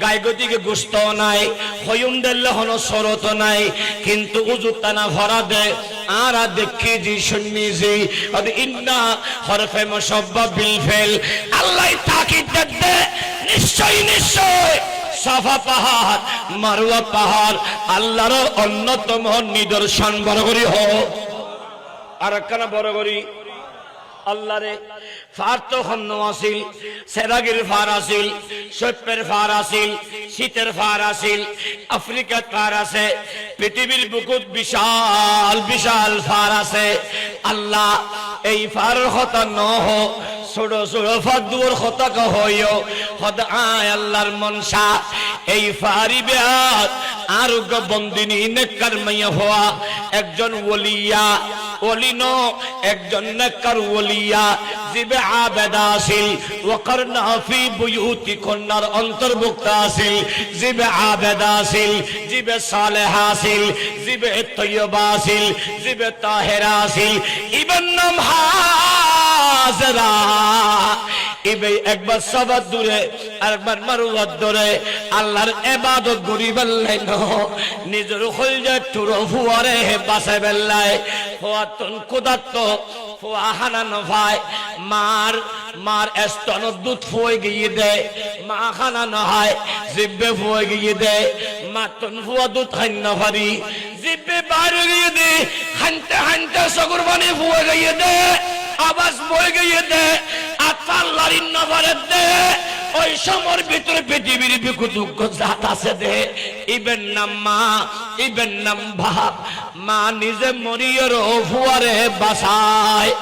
গায়গতিকে গুস্ত নাই হয়ুম দেল্লে হনো সরত নাই কিন্তু উজুতানা ভরা দে আর দেখি জি শুননি জি আর ইন্না হরফে মুশাব্বা বিল ফেল আল্লাহ তাকিদ দে নিশ্চয় নিশ্চয় সাফা পাহাড় মারওয়া পাহাড় আল্লাহর অন্যতম নিদর্শন বড় করি হ আর একখানা বড় করি আল্লাহরে ফার তো হন্ন আসিল সেরাগির ফার আসিল সৈপের ফার আসিল শীতের ফার আসিল আফ্রিকার ফার আছে পৃথিবীর বুকুত বিশাল বিশাল ফার আছে। আল্লাহ এই ফার হতা ন হো ছোট ছোট ফাদুর হতা কহইও হদ আয় আল্লাহর মনসা এই ফারি বেয়াত আরোগ্য বন্দিনী নেককার মাইয়া হওয়া একজন ওলিয়া ওলিনো একজন নেককার ওলিয়া জিবে আবেদা আসিল ওয়াকারনা ফি বুয়ুতি কন্নার অন্তর্ভুক্ত আসিল জিবে আবেদা আসিল জিবে সালেহা আসিল জিবে তয়্যবা আসিল জিবে তাহেরা আসিল ইবন নাম হাজরা ইবে একবার সবার দূরে আরেকবার মারওয়াত দূরে আল্লাহর ইবাদত করি বললাই ন নিজের কলজা টুরো ফুয়ারে বাসায় বেল্লাই ফুয়াতন কুদাত ফুয়া হানানো ভাই মার স্তন দুধ ফুয়ে গিয়ে দে মা হানানো হয় জিব্বে ফুয়ে গিয়ে দে মাতন ফুয়া দুধ খাইন ভারি জিব্বে বাইরে গিয়ে দে হানতে হানতে সগুর বানি ফুয়ে গিয়ে দে আবাস বয়ে গিয়ে দে আল্লাহর নফরে দে ওই সমর ভিতরে পৃথিবীর বিকুতুক জাত আছে দে ইবেন নাম মা ইবেন নাম বাপ মা নিজে মরিয়র ফুয়ারে বাসায়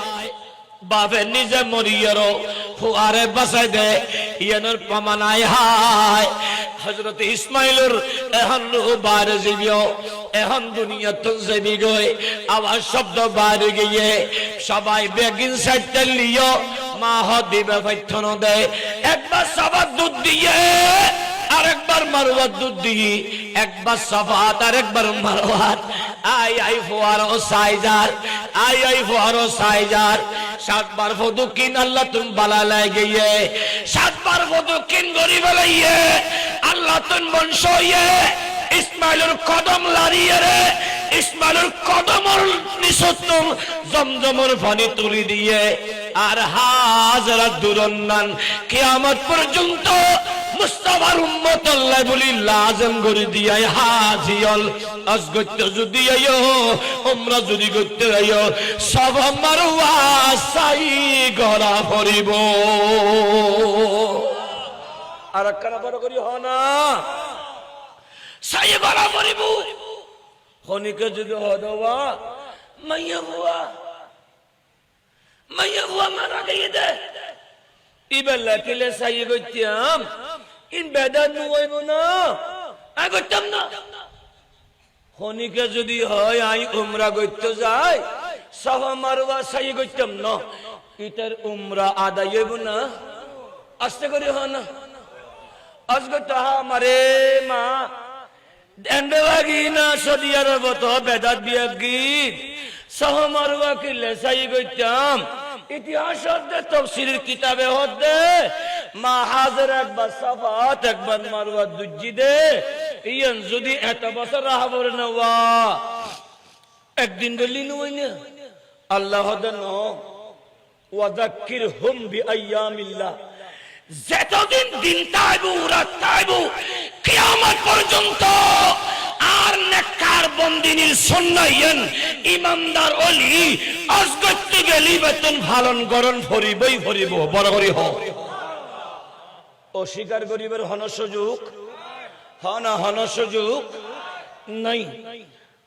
বাপে নিজে মরিয়র ফুয়ারে বাসায় দে ইয়ানোর প্রমাণায় হায় হযরত ইসমাইলুর এখন বাইরে যাবিও এখন দুনিয়া তো যাবি গই আওয়াজ শব্দ বাইরে গিয়ে সবাই বেগিন সাইতে লিও মা দিবে ফাইথন দে একবার সবার দুধ দিয়ে আরেকবার মারওয়াত দুধ দিয়ে একবার সফাত আরেকবার মারওয়াত আই আই ফুয়ারো সাইজার আই আই ফুয়ারো সাইজার সাতবার ফদু কিন আল্লাহ তুম বালা লাগে সাতবার ফদু কিন গরিব লাইয়ে আল্লাহ তুম বংশয়ে ইসমাইলের কদম লারিয়ে রে ইসমাইলের কদমর নিসতুম জমজমর পানি তুলি দিয়ে আর হাজারা দুরন্নান কিয়ামত পর্যন্ত মুস্তাফার উম্মত আল্লাহ বলি লাজম করে দিয়াই হাজিয়ল আজগত যদি আইও উমরা যদি করতে আইও সব মারওয়া সাই গরা পড়িব আর কারা বড় করি হ না সাই গরা পড়িব হনিকে যদি হদওয়া মাইয়া বুয়া মারা গিয়ে দে ইবেলা কিলে সাই গইতাম ইন বেদাত নুইব না আগতাম না হনিকে যদি হয় আই উমরা গইতে যাই সাফা মারওয়া সাই গইতাম না ইতার উমরা আদায় হইব না আস্তে করে হ না আজকে তাহা মারে মা দেন্ডে লাগি না সৌদি আরব তো বেদাত বিয়া গীত সাফা মারওয়া কিলে সাই গইতাম ইতিহাস হতে তাফসীরের কিতাবে হতে মা হাজার একবার সাফাত একবার মারওয়াত দুজি দে ইয়ান যদি এত বছর রাহবর নওয়া একদিন বলি নই না আল্লাহ হদন ওয়াযাক্কিরহুম বিআইয়ামিল্লাহ যতদিন দিন তাইবু রাত তাইবু কিয়ামত পর্যন্ত আর নেককার বন্দিনীর সুন্নাইয়েন ইমানদার ওলি আজগত গেলি বেতন ভালন করন ফরিবই ফরিব বড় করি হ অস্বীকার করিবার হন সুযোগ হনা হন সুযোগ নাই।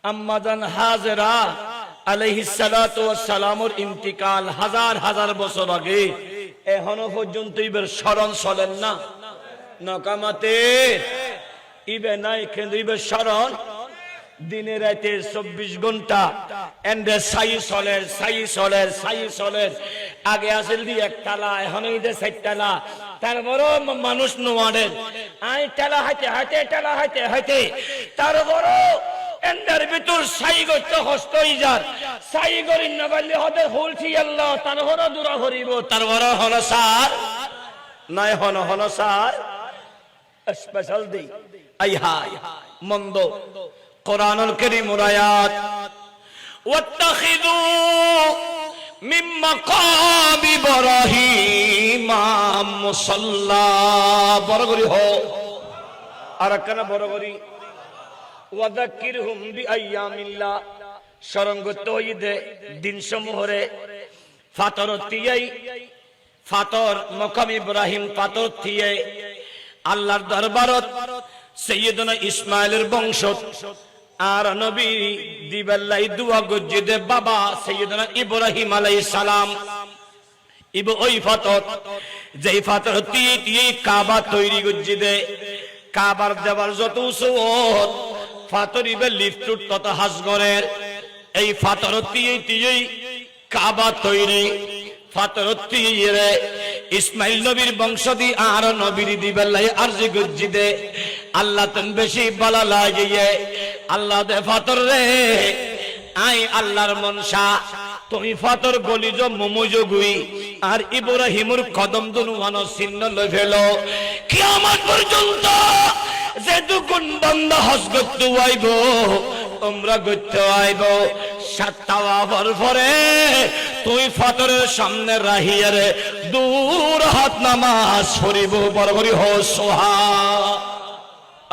আম্মাজান হাজেরা আলাইহিস সালাতু ওয়াস সালামের ইন্তিকাল হাজার হাজার বছর আগে এখনো পর্যন্ত ইবের স্মরণ চলেন না নকামাতে ইবে নাই কিন্তু ইবের স্মরণ দিনে রাতে 24 ঘন্টা এন্ডে সাই চলের আগে আসল দি একতলা এখন ইদে 4 তলা তারপরও মানুষ নোয়াড়েন আই তলা হাইতে তারপরও এন্ডার ভিতর সাই গত হস্ত ইজার সাই গরি নবালি হতে ফুলছি আল্লাহ তারপরও দূরা করিব তারপরও হন সার নাই হন সার স্পেশাল দি আই হাই মন্দ কোরআনুল কারীমুর আয়াত ওয়াত্তাখিযু মিন মাকামি ইব্রাহিম মুসাল্লা বড় করি হো আর কেনা বড় করি ওয়াযাক্কিরহুম বিআইয়ামিল্লাহ শরণগত ঈদে দিন সমূহরে ফাতর মাকাম ইব্রাহিম ফাতর থিয়ে আল্লাহর দরবারত সাইয়্যিদনা ইসমাইলের বংশ আর নবী দিবাল্লাই দুয়া গজ্জিদে বাবা সাইয়্যিদনা ইব্রাহিম আলাইহিস সালাম ওই ফাতর যেই ফাতর তি কাবা তৈরি গজ্জিদে কাবার দেওয়ার যত উসুত ফাতর ইবে লিফটুট তত হাজগরের এই ফাতর তি কাবা তৈরি ফাতর তিরে ইসমাইল নবীর বংশধি আর নবীর দিবাল্লাই আরজি গজ্জিদে আল্লাহ তন বেশি বলা লাগিয়ে আল্লাহ দে ফাতর রে আই আল্লাহর মনসা তুমি ফাতর গলিজ মমুজগুই আর ইব্রাহিমুর কদম দুনুয়ানো চিহ্ন লই ফেলো কিয়ামত পর্যন্ত যে দুগুণ বান্দা হজ করতে আইব উমরা করতে আইব সাতটাওয়ার পরে তুই ফাতরের সামনে রাহিয়ারে দূর হাত নামাজ পড়িব বড় করি হো সোহা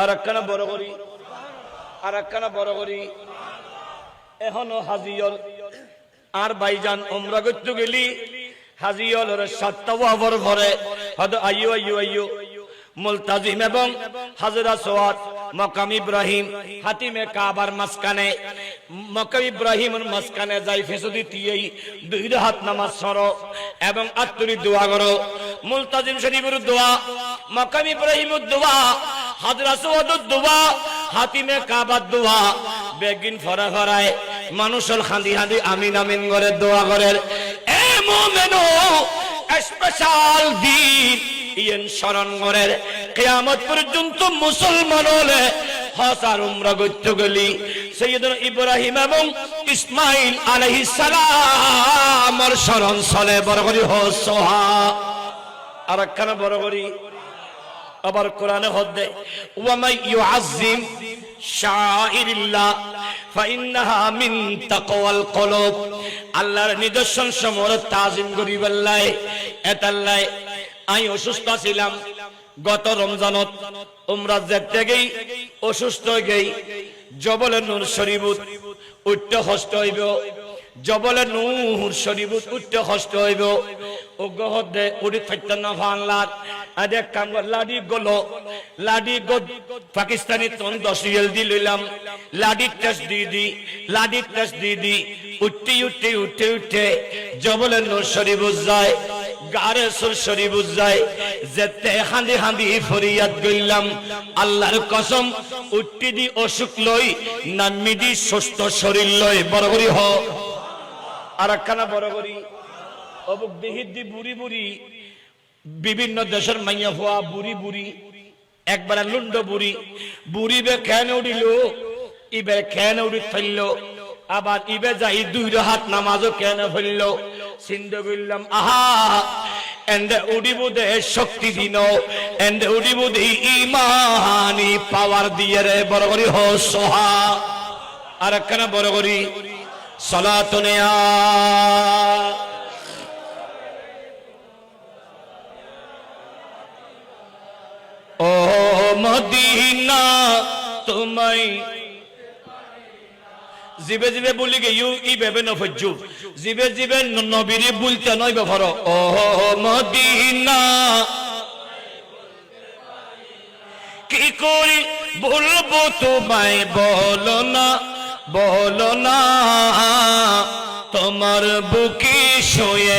আর একখানা বড় করি এখনো হাজিয়ল আর ভাইজান উমরা করতে গেলি হাজিয়লের 7টাওয়ার পরে হয়তো আইয়ো মুলতাজিম এবং হাজরা সোয়াদ মাকাম ইব্রাহিম হাতিমে কাবার মাসকানে মাকাম ইব্রাহিমের মাসকানে যাই ফেসদি তিয়েই 2 হাত নামাজ সরো এবং আত্মরি দোয়া করো মুলতাজিম শরীফের দোয়া মাকাম ইব্রাহিমের দোয়া হাজরা সোয়াদের দোয়া হাতিমে কাবার দোয়া বেগিন ফরায় মানুষের খান্দি আমিন আমিন করে দোয়া করে এ মুমিনো স্পেশাল দিন ইয়েন শরণ করে কিয়ামত পর্যন্ত মুসলমান হলে হজ আর উমরা করতে গেলি সাইয়্যিদনা ইব্রাহিম এবং ইসমাইল আলাইহিস সালামের শরণ চলে বড় করি হজ সোহা আর একখানা বড় করি আবার কোরআনে হদে ওয়া মাই ইউআযযিম শাআইরিল্লাহ ফাইন্নাহা মিন তাকওয়াল কুলুব আল্লাহর নিদর্শন সমূহ তাজিম করিবাল্লাহ এতাল্লাহ আই অসুস্থ ছিলাম গত রমজানত উমরা যেতে গই অসুস্থ গই জবলে নূর শরীফত উঠতে কষ্ট হইব জবলে নূর শরীফত উঠতে কষ্ট হইব ও গহদে উড়ি থাকতে না ভানলাত আদে কাম লাডি গদ পাকিস্তানি তন 10 রিয়াল দি লইলাম লাডি টেস্ট দি উঠতে জবলে নূর শরীফত যায় গারে সুর শরীফ যায় যেতে হাঁদি ফরিয়াদ গইলাম আল্লাহর কসম উঠতি দি অসুখ লই নামি দি সুস্থ শরীর লই বড় করি হ আর একখানা বড় করি অবুক দেহিদ দি বুড়ি বিভিন্ন দেশের মাইয়া হওয়া বুড়ি একবার লুন্ড বুড়ি বে কেন উঠিল ইবে কেন উঠি ফেললো আবার ইবে যাই 2 হাত নামাজও কেন ফেললো চিন্তা করলাম আহা এন্ড উড়িবুদে শক্তি দিন এন্ড উড়িবুদে ইমানি পাওয়ার দিয়ে রে বড় করি হো সোহা আর একখানা বড় করি সালাতুনে ও মদিনা তোমায় জিবে জিবে বলি গে ইউ ই ভেবে না ফজ্জু জিবে জিবে নবীরে বলতে নয় ব্যাপার ও মদিনা কি করি বলবো তোমায় বলো না তোমার বুকে শুয়ে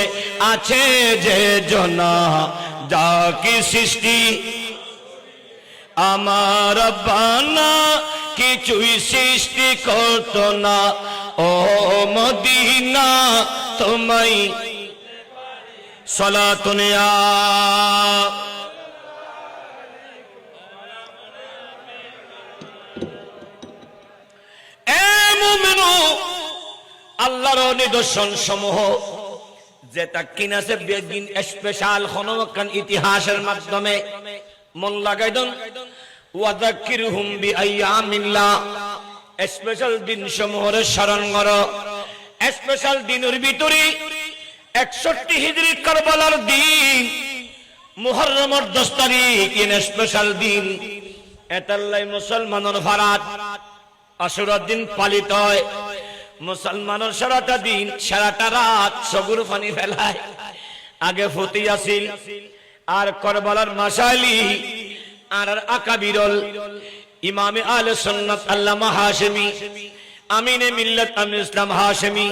আছে যে জনা যা কি সৃষ্টি আমার বানা কিছুই সৃষ্টি করত না ও মদিনা তোমায় সালাতুন ইয়া আল্লাহর নিদর্শন সমূহ যেটা কিনাছে বেগিন স্পেশাল হনমকান ইতিহাসের মাধ্যমে মন লাগাই দেন ওয়াযাক্কিরহুম বিআইয়ামিল্লাহ স্পেশাল দিন সমূহের স্মরণ করো স্পেশাল দিনের ভিতরে 61 হিজরি কারবালার দিন মুহররমের 10 তারিখ ইন স্পেশাল দিন এতাল্লাই মুসলমানের ফারাত আশুরার দিন পালিত হয় মুসলমানের সারাটা দিন সারাটা রাত সগুর পানি ফেলায় আগে ফতি আসিল আর কারবালার মাশাইলি আর আকাবিরুল ইমামে আহলে সুন্নাত আল্লামা হাশেমি আমিনে মিল্লাত আমিন ইসলাম হাশেমি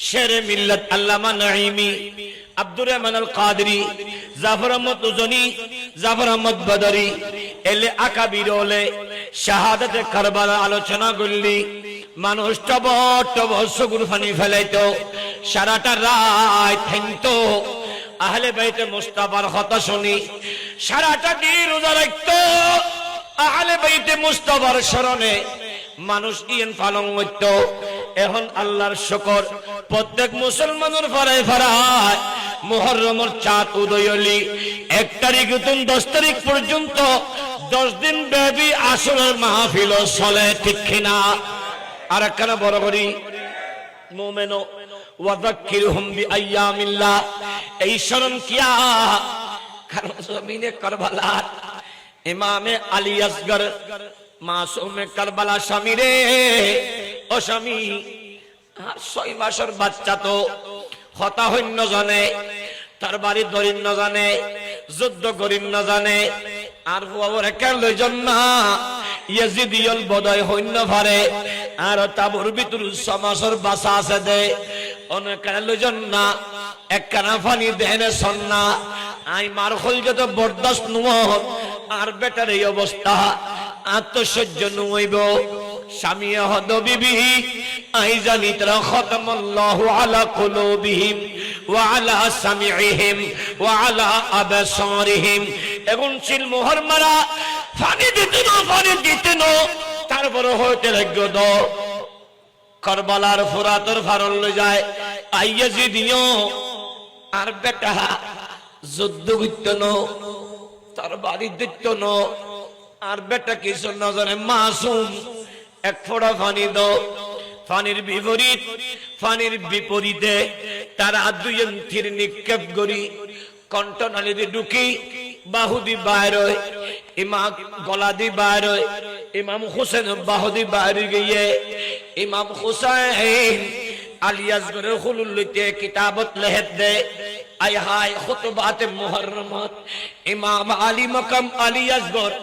শেরে মিল্লাত আল্লামা নাঈমি আব্দুর রহমান আল কাদরি জাফর আহমদ উজনি জাফর আহমদ বদরি এলে আকাবিরুলে শাহাদাতে কারবালা আলোচনা করলি মানুষ টব সগুর পানি ফেলাইতো সারাটা রাত থামতো আহলে বাইতে মুস্তাফার কথা শুনি সারাটা দিন রোজা রাখতো আহলে বাইতে মুস্তাফার স্মরণে মানুষ ইন পালন করত এখন আল্লাহর শুকর প্রত্যেক মুসলমানের ফারায় ফারায় মুহররমের চাঁদ উদয় হলি 1 তারিখ থেকে 10 তারিখ পর্যন্ত 10 দিন ব্যাপী আসরের মাহফিল চলে ঠিক কিনা আর একখানা বড় করি মুমিনো ওয়াযাক্কিরহুম বিআইয়ামিল্লাহ এই স্মরণ কিয়া কারণ জমিনে কারবালা ইমামে আলী আসগর মাসুমে কারবালা স্বামী রে ও স্বামী আর 6 মাসের বাচ্চা তো হতা হইন্য জানে তার বাড়ি দরিন না জানে যুদ্ধ করিন না জানে আর হুয়ার একা লইজন না ইয়াজিদিয়ল বদয় হইন্য পারে আর তাবুর ভিতর 6 মাসের বাসা আছে দে অনেক লইজন না একখানা পানি দেনে সন্না আই মার হল যত বরদাস্ত নুয় আর বেটার এই অবস্থা আত্মসহ্য নইব স্বামী হদ বিবি আই জানি তারা খতমাল্লাহু আলা কুলুবিহিম ওয়া আলা সামিইহিম ওয়া আলা আবসারিহিম এখন চিল মোহর মারা পানি দিতে নো তারপর হইতে লাগলো দ কারবালার ফুরাতর ফারল লই যায় আইয়াজিদিও আর বেটা যুদ্ধ করতে নো তার বাড়ি দিত নো আর বেটা কিছু নজরে মাসুম এক ফোঁটা পানি দাও পানির বিপরীতে তারা দুই এন্থির নিক্ষেপ করি কণ্ঠনালী দিয়ে ঢুকি বাহুদি বাইর ইমাম গলা দি বাইর ইমাম হুসেন বাহুদি বাইরে গিয়ে ইমাম হুসাইন আলিয়াসগরের হুলুল লইতে কিতাবত লেহেত দে আই হাই খুতবাতে মুহররমাত ইমাম আলী মাকাম আলিয়াসগর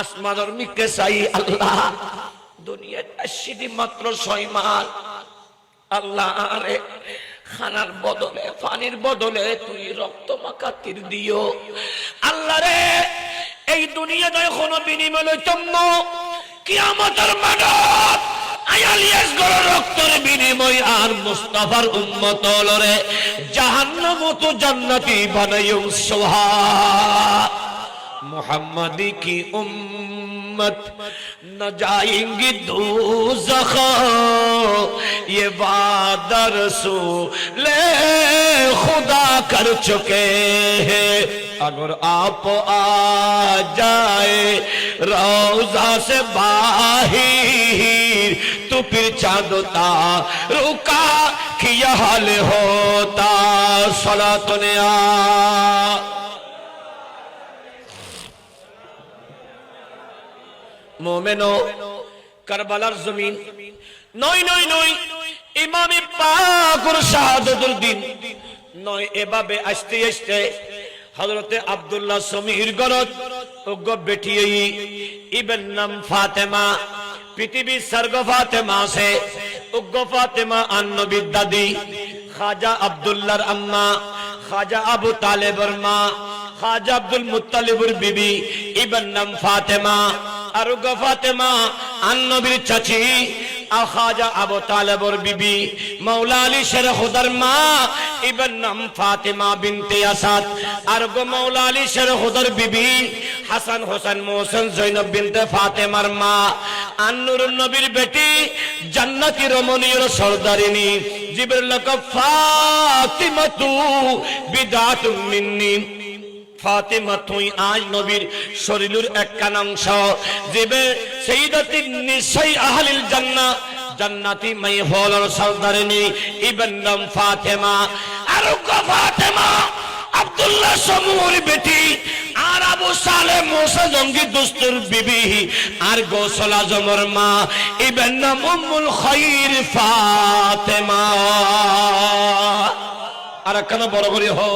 আসমানের মিকে চাই আল্লাহ দুনিয়ার আসিদি মাত্র 6 মাস আল্লাহ আরে খানার বদলে পানির বদলে তুই রক্ত মাখা তীর দিও আল্লাহ রে এই দুনিয়াতে কোনো বিনিময় লইতাম না কিয়ামতের মাঠে আয়ালিয়াস গর রক্তের বিনিময় আর মুস্তাফার উম্মত লরে জাহান্নাম তো জান্নাতি বানাইও সুবহান मुहम्मद की उम्मत न जाएंगी दोज़ख ये वादा रसूल खुदा कर चुके हैं अगर आप आ जाए रोज़ा से बाहर तो फिर चाँद रुका किया हाल होता सलातुन या मोमेनो करबलार जमीन নয় নয় নয় ইমামে পাকের শাহাদাতের দিন নয়। এভাবে আসতে আসতে হযরতে আব্দুল্লাহ সমীর গরত ওগ বেটিয়ে ইবেন নাম ফাতেমা পৃথিবীর সর্গ ফাতেমা সে ওগ ফাতেমা আন-নবীর দাদি খাজা আব্দুল্লাহর আম্মা খাজা আবু তালেবের মা খাজা আব্দুল মুত্তালিবের বিবি ইবেন নাম ফাতেমা আর ওগ ফাতেমা আন-নবীর চাচি খাজা আবু তালেবের বিবি মাওলা আলী শের খুদার মা ইবেন নাম ফাতেমা বিনতে আসাদ আর গো মাওলা আলী শের খুদার বিবি হাসান হোসেন মোহসেন জৈনব বিনতে ফাতেমার মা আন-নূরুন নবীর বেটি জান্নাতি রমণীর সরদারিনী জিবরিল ফাতিমাতু বিদাতুম মিন্নি ফাতেমা তুই আজ নবীর শরীরের একখান অংশ জিবে সাইয়্যিদাতুন নিসাই আহলিল জান্নাহ জান্নাতি মাই হলর সরদারিনী ইবেন নাম ফাতেমা আর গো ফাতেমা আব্দুল্লাহ সমুর বেটি আর আবু সালেহ মুসা জঙ্গি দোস্তের বিবি আর গোসল আজমের মা ইবেন নাম উম্মুল খায়র ফাতেমা। আর কেন বড় করে হো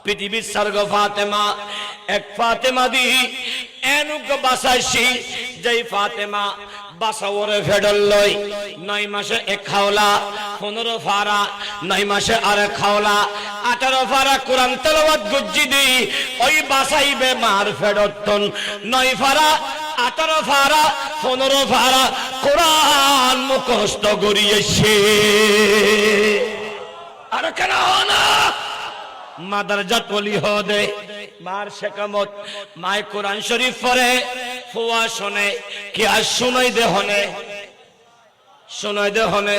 পৃথিবীর সর্গ ফাতেমা এক ফাতেমা দি এনুক বাসাইছি যেই ফাতেমা বাসাওরে ফেডল লই 9 মাসে এক খাওলা 15 ফারা 9 মাসে আর এক খাওলা 18 ফারা কোরআন তেলাওয়াত গুজি দি ওই বাসাইবে মার ফেডতন 9 ফারা 18 ফারা 15 ফারা কোরআন মুখস্থ করিয়েছে। আর কেন না মাদারজাত ওলি হদে মার শেকামত মায় কোরআন শরীফ পড়ে ফুয়া শুনে কি আর শুনাই দে হনে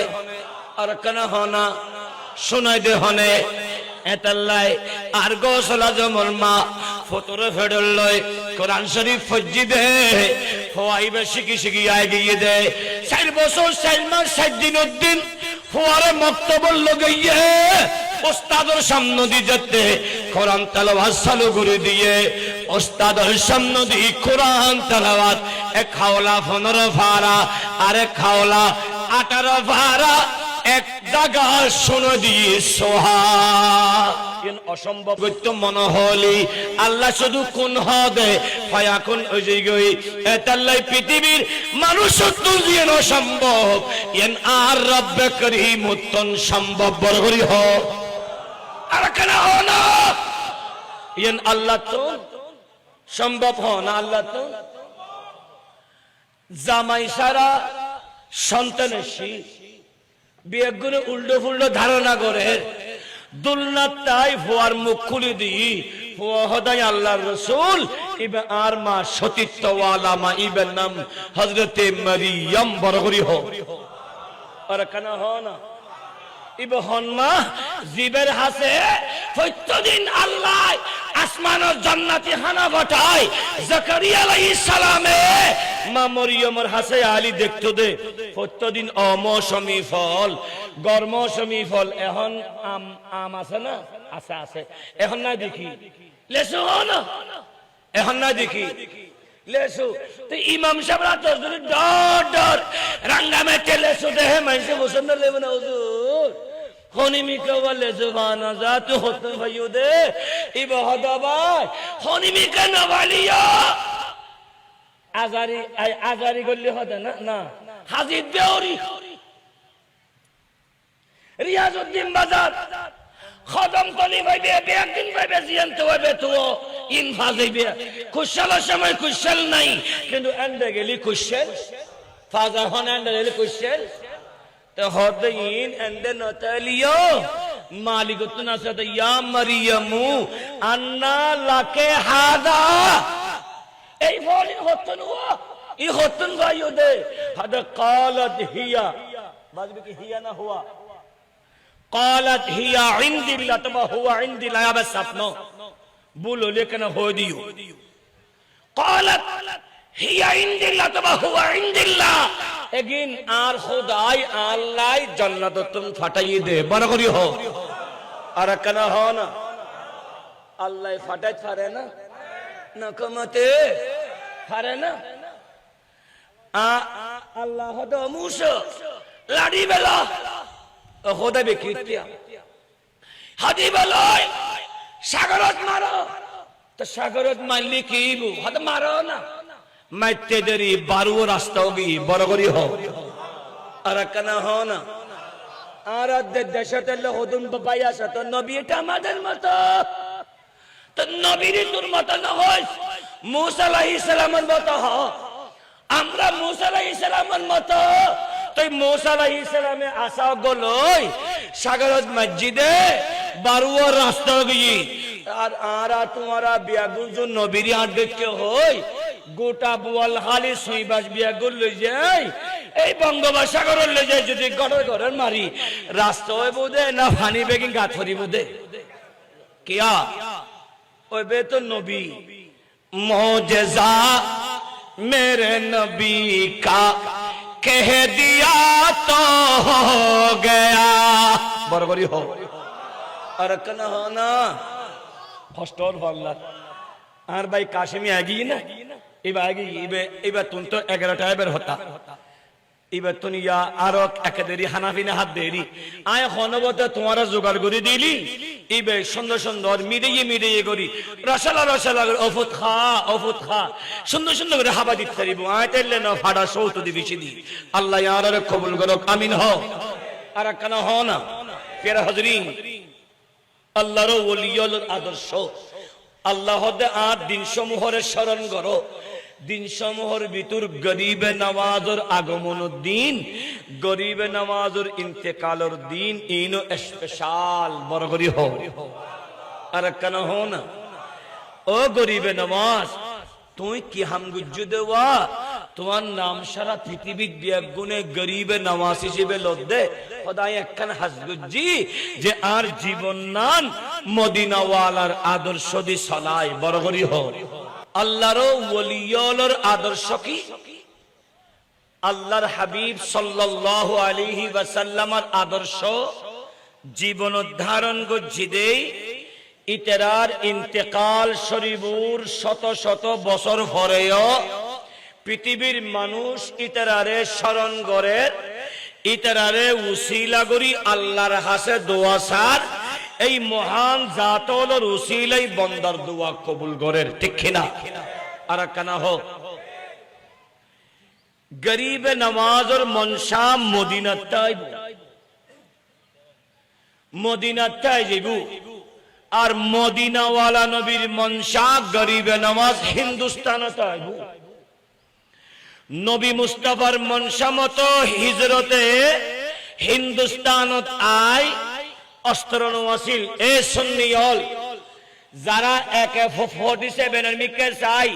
আর কেন হনা শুনাই দে হনে এতাল্লাই আর গোসল আজমর মা ফতরে ফেডল লয় কোরআন শরীফ ফজ্জি দে ফুয়াইবে শিখি আয় গিয়ে দে 4 বছর 4 মাস 7 দিনের দিন ফুয়ারে মক্তবর লগাইয়ে ওস্তাদের সামনে দিয়ে যেতে কোরআন তেলাওয়াত চালু করে দিয়ে ওস্তাদের সামনে দিয়ে কোরআন তেলাওয়াত এক খাওলা 15 ফারা আর এক খাওলা 18 ফারা এক জায়গা শুনে দিয়ে সোহা অসম্ভব মনে হলি আল্লাহ শুধু কোন হদে ফায়াকুন ওই গই এতাল্লাই পৃথিবীর মানুষ তো যেন সম্ভব এন আর রব্বে করিম উত্তম সম্ভব বরগরি হ আর কেন হ না এন আল্লাহ তো সম্ভব হ না আল্লাহ তো জামাই সারা সন্তানের শীষ বিয়েগুলো উল্টো ফুল্টো ধারণা করে দুলনাথ তাই ফুয়ার মুখ খুলে দিই ফুয়া হদাই আল্লাহর রাসূল ইবে আর মা সতীত্বওয়ালা মা ইবের নাম হযরতে মারিয়াম বরগরি হো আর কেন হ না ইবে হন মা জিবের হাসে প্রত্যেকদিন আল্লাহ আসমানের জান্নাতি খানা বটায় জাকারিয়া আলাইহিস সালামে মা মরিয়মের হাসে আলী দেখতো দে প্রত্যেকদিন অমৌসুমী ফল গরমৌসুমী ফল এখন আম আছে না আছে এখন না দেখি লেসু না এখন না দেখি লেসু তো ইমাম সাহেবরা তো ডর রাঙ্গামাটি লেসু দেহে মাইসে পছন্দ লেবে না হুজুর খনিমিকা বলে সুবহানা জাত হতন ভাইও দে ইবাদা ভাই খনিমিকা না বলিয়া আজারি করলে হবে না না হাজির দেওরি রিয়াজউদ্দিন বাজার খদম তলি ভাইবে একদিন ভাইবে জিয়ান্ত ভাইবে তো ইনফা যাইবে কুশলের সময় কুশল নাই কিন্তু এন্ডে গেলি কুশল ফাজা হন এন্ডে গেলি কুশল তো হদিন এন্ডে নতালিও মালিকুতুন আসাদ ইয়া মারিয়ামু আন্না লাকে হাদা এই বলি হতন ও ই হতন ভাইও দে হাদা قالت হিয়া বাজবে কি হিয়া না হুয়া قالت হিয়া ইনদিল্লাহ তবা হুয়া ইনদিল্লাহ আবা সাপনো বলো লেকিন हो दियो قالت হিয়া ইনদিল্লাহ তবা হুয়া ইনদিল্লাহ এগিন আর খোদাই আল্লাহ জান্নাত তুম ফাটাই দে বড় করি হো আর কেন হো না আল্লাহ ফাটাই পারে না না কমতে পারে না আল্লাহ হদ মুসা লাড়ি বেলা হদা বিকৃতিয়া হাদি বেলায় সাগরত মারো তো সাগরত মারলি কি হদ মারো না মারতে দেরি বারু রাস্তা হোগি বড় করি হো আর কেন হো না আর দেশতে হদুন বাবাই আসা তো নবী এটা আমাদের মতো তো নবীর তোর মতো না হয় মুসা আলাইহিস সালামের মতো হ আমরা মুসা আলাইহিস সালামের মতো তো মুসা আলাইহিস সালামে আসা গলই সাগরত মসজিদে বারুয়া রাস্তা গই আর তোমারা বিয়াগুল जो নবীর আড্ডে কে হই গোটা বুয়াল খালি সুইবাস বিয়াগুল লই যাই এই বঙ্গোপসাগর লই যাই যদি গড়র গড়র মারি রাস্তা হই বুদে না পানি বেগিং গাথরি বুদে কিয়া ওই বে তো নবী मोजेज़ा मेरे नबी का कह दिया तो हो गया बरबरी हो और कना हो ना फस्टोर वाला और भाई काशिमी आएगी ना इबा आएगी इबा तुम तो 11 टाइबर होता इबा तुनिया आरोक एकदेरी हानाफिने हाथ देरी आए खनबते तुम्हारा जुगाड़ करी दिली इबे सुंदर सुंदर मिडिये करी रसला ओफुत खा सुंदर सुंदर करे हाबा दित करिबो आए तेले ना फाड़ा सौत दी बिछि दी अल्लाह यार रे कबूल करो आमीन हो आरा कना हो ना प्यारा हजरीन अल्लाहर ওলিয়র आदर्श अल्लाह दे आ दिन समूहरे स्मरण करो दिन समूहर ভিতর গরিবে নওয়াজের আগমনের দিন গরিবে নওয়াজের ইন্তেকালের দিন ইনো স্পেশাল বড় করি হো আর কেন হো না ও গরিবে নওয়াজ তুই কি হামগুজ্জ দেওয়া তোমার নাম সারা পৃথিবীর বিয়াগুনে গরিবে নওয়াজ হিসেবে লদ্দে খোদাই একখান হাসগুজ্জি যে আর জীবন নান মদিনাওয়ালার আদর্শ দি চলায় বড় করি হো আল্লাহর ওলিয়র আদর্শ কি আল্লাহর হাবিব সাল্লাল্লাহু আলাইহি ওয়াসাল্লামের আদর্শ জীবন ধারণ করছি দেই ইতরার ইন্তেকাল শরীফুর শত শত বছর পরেও পৃথিবীর মানুষ ইতরারে স্মরণ করে ইতরারে উসিলা করি আল্লাহর কাছে দোয়া চার এই মহান জাতর উসিলাই বন্দার দোয়া কবুল করেন ঠিক কিনা আর কেন হো গরিবে নওয়াজের মনসা মদিনাতায় যাইবু আর মদিনাওয়ালা নবীর মনসা গরিবে নওয়াজ হিন্দুস্তানতে আইবু নবী মুস্তাফার মনসা মতো হিজরতে হিন্দুস্তানত আয় অস্ত্র নওয়াসিল এ সুন্নিয়ল যারা AK-47 এর মিকে চাই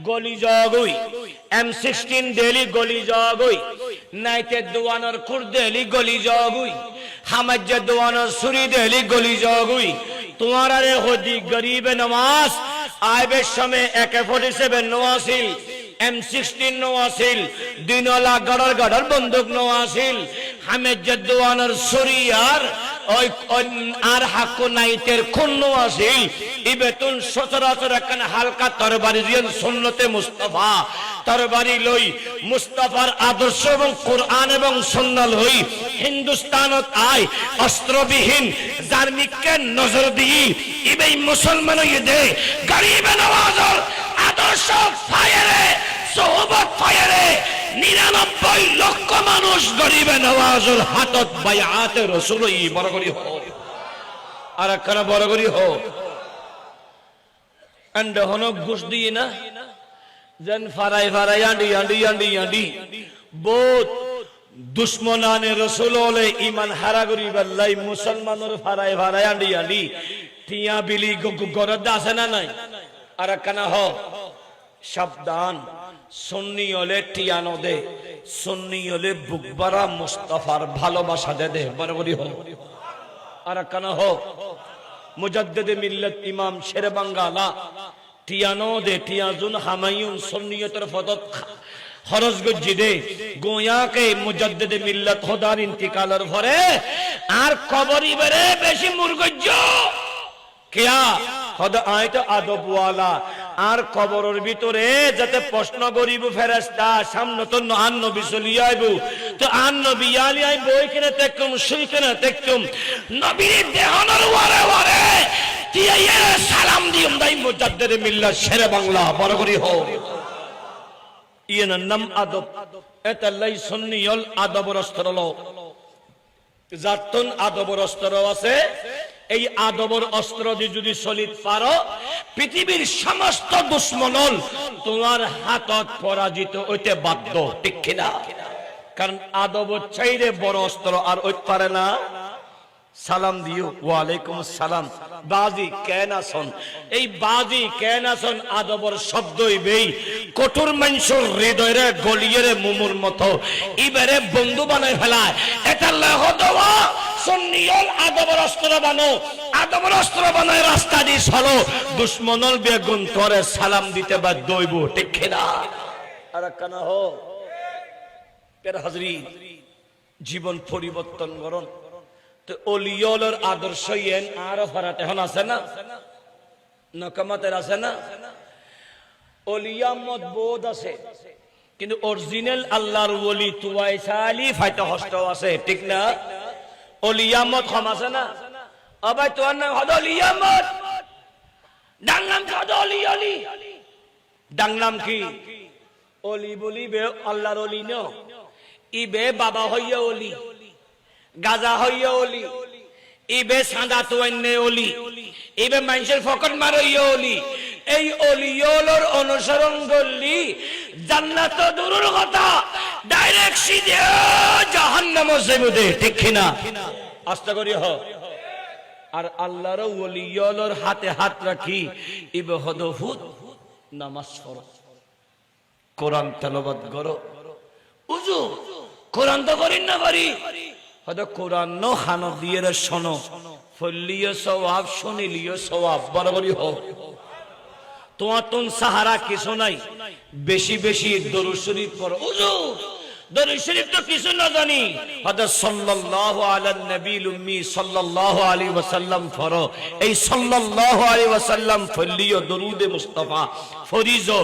গলি জগই M16 ডেলি গলি জগই নাইতে দোয়ানোর খুর ডেলি গলি জগই হামাজ্জে দোয়ানোর সুরি ডেলি গলি জগই তোমার আরে হদি গরিবে নওয়াজ আইবে সময় AK-47 নওয়াসিল M16 নওয়াসিল দিনলা গড়র বন্দুক নওয়াসিল হামাজ্জে দোয়ানোর সুরি আর হাকু নাইতের খুন্ন আসিল ইবেতুন সচরাচর একখান হালকা তরবারি দিয়েন সুন্নতে মুস্তাফা তরবারি লই মুস্তাফার আদর্শ এবং কোরআন এবং সুন্নাহ লই হিন্দুস্তানত আই অস্ত্রবিহীন জার্মিককে নজর দিই ইবেই মুসলমান দে গরিবে নওয়াজর আদর্শ ফায়ারে সোহবত ফায়ারে 99 লক্ষ মানুষ গরিবে নওয়াজের হাতত বায়াতে রাসূলই বড় করি হো আর কারা বড় করি হো এন্ড হনক ঘুষ দিয়ে না জন ফারাই আন্ডি বহুত দুশমনানে রাসূল ওলে ঈমান হারা করিবার লাই মুসলমানের ফারাই আন্ডি টিয়া বিলি গরদ আছে না নাই আর কানা হো সাবধান সুন্নি হলে টিয়ানো দে সুন্নি হলে বুকবারা মুস্তাফার ভালোবাসা দে বরাবরই হো আর কেন হো মুজাদ্দিদ মিল্লাত ইমাম শেরে বাঙ্গালা টিয়ানো দে টিয়াজুন হামায়ুন সুন্নিয়তের ফদত খরচ গজ্জি দে গোয়া কে মুজাদ্দিদ মিল্লাত খোদার ইন্তিকালের পরে আর কবরি বেরে বেশি মুরগজ্জ কিয়া খোদা আয়তো আদব ওয়ালা আর কবরের ভিতরে যাতে প্রশ্ন করিব ফেরেশতা সামনে তো আন নবী চলি আইব তো আন নবী আলি আইব ওইখানে দেখুম সেইখানে দেখুম নবীর দেহনের ওয়ারে ওয়ারে তিয়া সালাম দিম দাই মুজাদ্দিদ মিল্লাত শেরে বাংলা বড় করি হও ইয়ের নাম আদব এটা লাই সুন্নিয়ল আদবর অস্ত্র লো জাতন আদবর অস্ত্র আছে এই আদবর অস্ত্র দিয়ে যদি চলিত পারো পৃথিবীর সমস্ত দুশ্মনল তোমার হাতত পরাজিত হইতে বাধ্য ঠিক কিনা কারণ আদব চাইরে বড় অস্ত্র আর ওই পারে না সালাম দিও ওয়ালাইকুম আসসালাম বাজি কেন আসন এই বাজি কেন আসন আদবর শব্দই বেই কঠোর মানুষের হৃদয়ে গলিয়ে মুমুর মতো এবারে বন্ধু বানাই ফেলায় এটা লহ দেওয়া সুন্নিয়ল আদবর অস্ত্র বানো আদবর অস্ত্র বানায় রাস্তা দিয়ে চলো দুশ্মনল বেগুন তোরে সালাম দিতে বাধ্য হইব ঠিক না আর কানা হো পের হাজরি জীবন পরিবর্তন করুন তো ওলিয়লের আদর্শ ইয়েন আর ফরাত এখন আছে না নকমাতের আছে না ওলিয়ামত বোধ আছে কিন্তু অরিজিনাল আল্লাহর ওলি তুয়াইসালি ফাইতে হস্ত আছে ঠিক না ওলিয়ামত কম আছে না আবার তোর নাম হদ ওলিয়ামত ডাংনাম হদ ওলি ওলি ডাংনাম কি ওলি বলি বে আল্লাহর ওলি ন ইবে বাবা হইয়া ওলি গাজা হইয়া ওলি ইবে সাদা তোয়ান্নে ওলি ইবে মানুষের ফকট মারইয়া ওলি এই ওলিয়লর অনুসরণ করলি জান্নাত দূরের কথা ডাইরেক্ট সিধে জাহান্নামে যাইবে ঠিক কিনা আস্তে করি হ আর আল্লাহর ওলিয়লর হাতে হাত রাখি ইবে হদফুত নামাজ পড়ো কোরআন তেলাওয়াত করো উযু কোরআন তো করিন না পারি হয়তো কোরআন নো হানো দিয়ে শোনো ফলিও সওয়াব শুনিলিও সওয়াব বরাবরই হোক তোমার তুন সাহারা কিছু নাই বেশি বেশি দরুদ শরীফ পড়ো হুজুর দরুদ শরীফ তো কিছু না জানি হয়তো সাল্লাল্লাহু আলান নবীল উম্মি সাল্লাল্লাহু আলাইহি ওয়াসাল্লাম পড়ো এই সাল্লাল্লাহু আলাইহি ওয়াসাল্লাম ফলিও দরুদে মুস্তাফা ফরিজো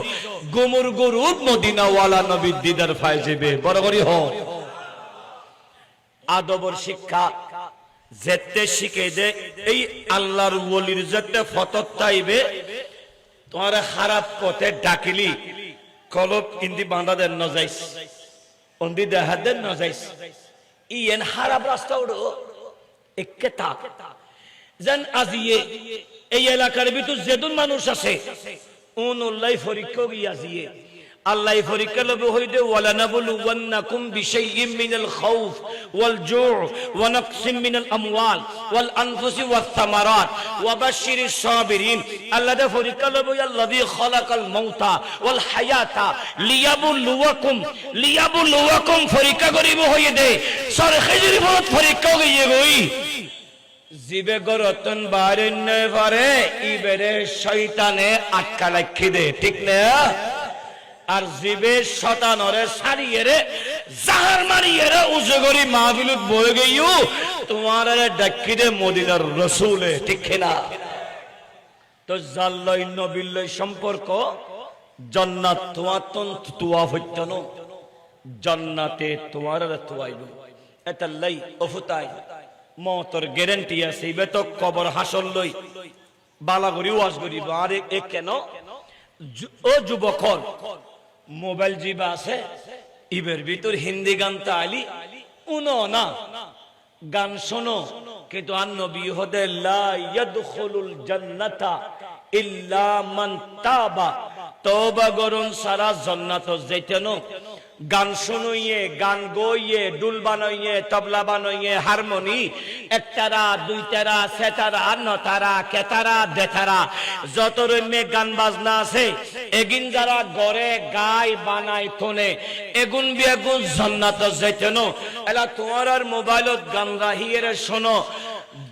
গুমুর গুরুদ মদিনা ওয়ালা নবীর দিদার ফাইজেবে বরাবরই হোক আদবর শিক্ষা যেতে শিখে দে এই আল্লাহর ওলির যেতে ফতত চাইবে তোমার খারাপ পথে ডাকিলি কলব ইন্দি বাঁধা দেন ন যাইস অন্দি দেখা দেন ন যাইস ইয়েন খারাপ রাস্তা উড়ো একে থাক যেন আজিয়ে এই এলাকার ভিতর যেদুন মানুষ আছে উল্লাহ পরীক্ষা গিয়ে আজিয়ে আল্লাহ পরীক্ষা লবে হইদে ওয়ালা নাবলুওয়ান্নাকুম বিশাইইম মিনাল খাউফ ওয়াল জু' ওয়া নাকসিম মিনাল আমওয়াল ওয়াল আনফুসি ওয়াস সামারাত ওয়া বাশশিরিস সাবিরিন আল্লাহ দে পরীক্ষা লবে আল্লাযী খালাকাল মাউতা ওয়াল হায়াতা লিয়াবলুওয়াকুম পরীক্ষা করিব হইদে সর খেজুরি ফলত পরীক্ষা গইয়ে গই জিবে গরতন বারেন নে পারে ইবেরে শয়তানে আটকা রাখি দে ঠিক না আর জিবে শতানরে সারিয়ে রে জাহার মারিয়ে রে উজগরি মাহফিলত বয়ে গইও তোমার ডাকি দে মদিনার রাসূলে ঠিক না তো জাল্লাই নবিল্লাই সম্পর্ক জান্নাত তোমার তুয়া হইতন জান্নাতে তোমার তুয়াইব এটা লাই অফুতাই মওতর গ্যারান্টি আছে ইবে তো কবর হাসল লই বালাগরি ওয়াজ করিব আর এ কেন ও যুবকল মোবাইল জিবা আছে ইবের ভিতর হিন্দি গান তালি উনো না গান শোনো কিন্তু নবী হদে লা ইয়াদখুলুল জান্নাতা ইল্লা মান তাবা তওবা করুন সারা জান্নাত যাইতেনো গান শুনুইয়ে গান গইয়ে ডুল বানাইয়ে তবলা বানাইয়ে হারমোনি একতারা দুইতারা সেতারা নতারা কেতারা দেতারা যত রকমে গান বাজনা আছে এগিন যারা গরে গায় বানাই তোনে এগুন বেগুন জান্নাত যাইতেনো এলা তোমার আর মোবাইলত গান রাহিয়ে শোনো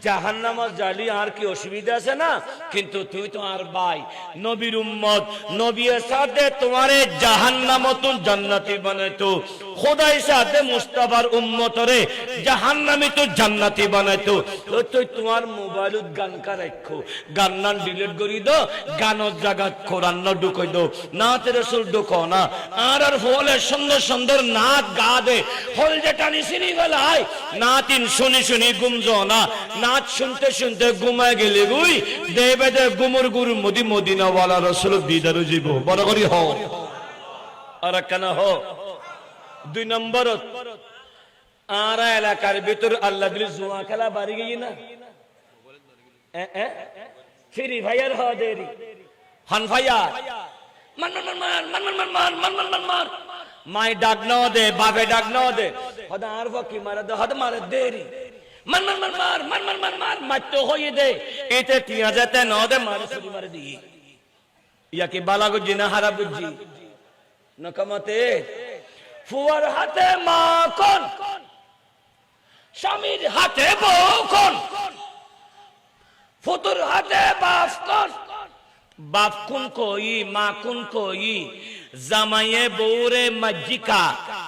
জাহান্নামে জালি আর কি অসুবিধা আছে না, কিন্তু তুই তো আর ভাই নবীর উম্মত, নবীর সাথে তোমারে জাহান্নামত জান্নাতি বানাইতো, খোদাই সাথে মুস্তাফার উম্মতরে জাহান্নামে তো জান্নাতি বানাইতো। তুই তোমার মোবাইলত গান কা রাখো, গান নান ডিলিট করি দো, গানের জায়গা কোরআন না ঢুকাই দো, নাতে রাসূল ঢুকো না, আর ফলে সুন্দর সুন্দর নাচ গা দে, হল যে টানি সিনি গলায় নাতিন শুনি শুনি গুমজো না, নাচ শুনতে শুনতে ঘুমায় গেলে গুই দেবে দে গুমর গুরু মোদি মদিনা ওয়ালা রাসূল দিদার জীব বড় করি হও। আর কেন হো 2 নম্বর আর এলাকার ভিতর আল্লাহ দিল জুয়া খেলা বাড়ি গিয়ে না ফ্রি ফায়ার হ দেরি হান ফায়ার মান মান মান মান মান মান মান মান মান মান মাই ডাক ন দে বাপে ডাক ন দে হদা আর কি মারা দে হদ মারে দেরি মান মান মান মার মান মান মান মার মারতে হই দে এতে টিয়া যেতে ন দে মারে ছুরি মারে দি ইয়া কি বালা গুজি না হারা বুজি নকমতে ফুয়ার হাতে মাখন, স্বামীর হাতে বউখন, ফুতুর হাতে বাপখন, বাপকুন কই মাকুন কই, জামাইয়ে বউরে মাজিকা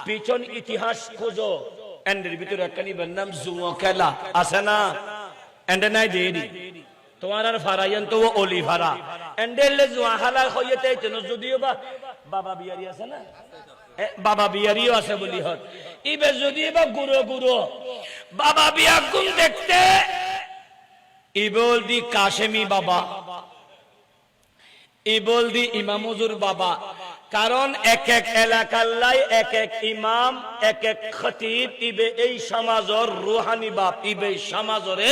পিছন ইতিহাস খোঁজো। এন্ডের ভিতরে একখানি নাম জুয়া খেলা আছে না, এন্ডে নাই দেরি তোমার আর ফারাইন তো অলি ফারা এন্ডেলে জুয়া খেলা হইতে যদিও বা বাবা বিয়ারি আছে না, বাবা বিয়ারিও আছে বলি হত ইবে যদি বা গুরু গুরু বাবা বিয়া গুণ দেখতে ইবল দি কাশেমি বাবা, ইবল দি ইমাম হুজুর বাবা, কারণ এক এক এলাকার লাই এক এক ইমাম এক এক খতিব ইবে এই সমাজের রুহানি বাপ ইবে সমাজরে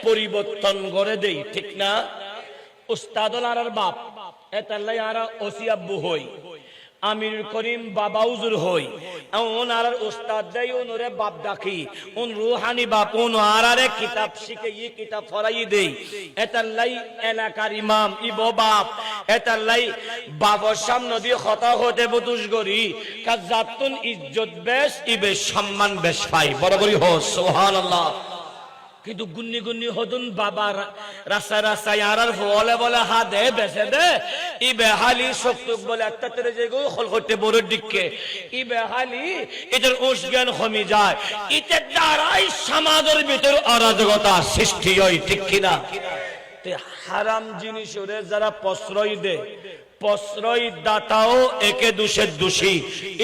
পরিবর্তন করে দেই, ঠিক না? উস্তাদল আর বাপ এতাল্লাই আর ওসি আব্বু হই, আমির করিম বাবা হুজুর হই, ওনার উস্তাদ দেই ওনরে বাপ ডাকি, ওন রুহানি বাপ ওন আরারে কিতাব শিখে ই কিতাব ফরাই দেই, এতাল্লাই এলাকার ইমাম ইবো বাপ, এতাল্লাই বাবার সামনে দিয়ে কথা হতে বুতুস গরি কাজাতুন ইজ্জত বেশ ইবে সম্মান বেশ পাই বড় করি হো সুবহানাল্লাহ। কিন্তু গুন্নি গুন্নি হদুন বাবার রাস্তা রাস্তায় আর বলে বলে হা দে বেসে দে ই বেহালি শক্তুক বলে একটা তেরে যে হল করতে বড় দিককে ই বেহালি এদের ওস জ্ঞান কমে যায়, ইতে দ্বারাই সমাজের ভিতর অরাজকতা সৃষ্টি হয়, ঠিক কিনা? হারাম জিনিস ওরে যারা প্রশ্রয় দেয়, প্রশ্রয় দাতাও একে দোষের দোষী।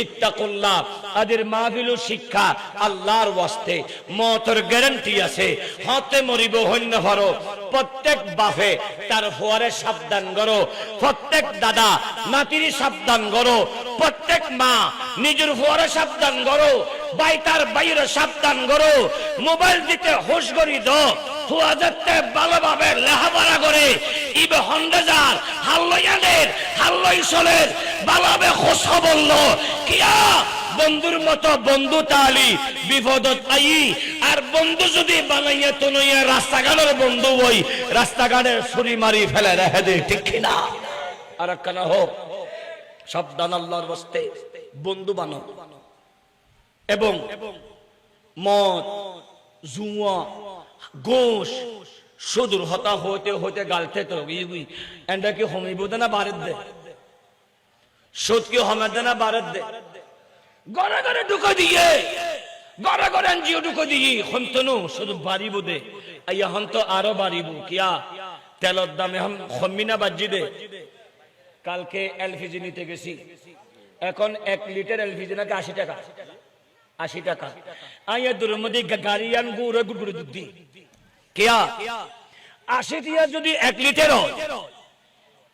ইত্তাকুল্লাহ, আদের মাহফিল শিক্ষা আল্লাহর ওয়াস্তে মতের গ্যারান্টি আছে, হতে মরিব হন্য ভরো। প্রত্যেক বাপে তার ফুয়ারে সাবধান করো, প্রত্যেক দাদা নাতিরি সাবধান করো, প্রত্যেক মা নিজের ফুয়ারে সাবধান করো, ভাই তার বাইরে সাবধান করো। মোবাইল দিতে হুশ করি দাও, ফুয়া যাতে ভালোভাবে লেখাপড়া করে ইবে হন্ডাজার হাল্লয়ানের হাল্লইসলের ভালোভাবে খোঁজ খবর লো কিয়া বন্ধুর মতো বন্ধু তালি বিপদত আই, আর বন্ধু যদি বানাইয়া তনইয়া রাস্তাঘাটের বন্ধু হই রাস্তাঘাটের ছুরি মারি ফেলে রেখে দে, ঠিক কিনা? আর কেন হোক সাবধান আল্লাহর বস্তে বন্ধু বানো। এবং মদ জুয়া গোশ সুদূর হতা হইতে হইতে গালতে তো এন্ডা কি হমিব না বারেদ দে, সুদ কি হমেদ না বারেদ দে, ঘরে ঘরে ঢুকে দিয়ে ঘরে ঘরে এনজিও ঢুকে দিয়ে হন্তনু শুধু বাড়িব দে, আইয়া হন্ত আরো বাড়িব কিয়া তেলর দাম এখন হমিনা বাজি দে। কালকে এলপিজি নিতে গেছি, এখন 1 লিটার এলপিজি নাকি 80 টাকা, 80 টাকা। আইয়া দূরের মধ্যে গাড়ি আন গুড়ে গুড়ে দুধ দি কিয়া 80 টিয়া যদি 1 লিটার হয়,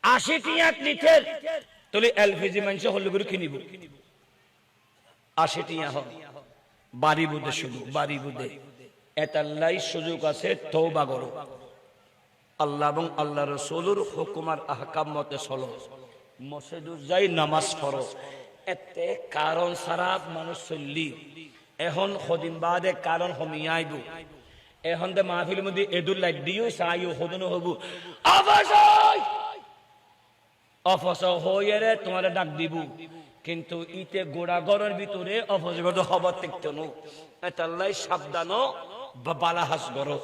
80 টিয়া 1 লিটার, তাহলে এলপিজি মানুষ হল করে কিনিব 80 টিয়া হয় বাড়ি বুদে, শুধু বাড়ি বুদে। এতাল্লাই সুযোগ আছে তওবা করো, আল্লাহ এবং আল্লাহ রাসূলের হুকুম আর আহকাম মতে চলো, মসজিদে যাই নামাজ পড়ো। এতে কারণ ছাড়া মানুষ চললি এখন কদিন বাদে কারণ কমিয়ে আইব, এখন তো মাহফিলের মধ্যে এদুর লাইট দিও চাইও হদন হব অফসর হয়ে রে তোমার ডাক দিব, কিন্তু ইতে গোড়া ঘরের ভিতরে অফসর খবর দেখতে নো। এতাল্লাই সাবধান বালাহাস করো,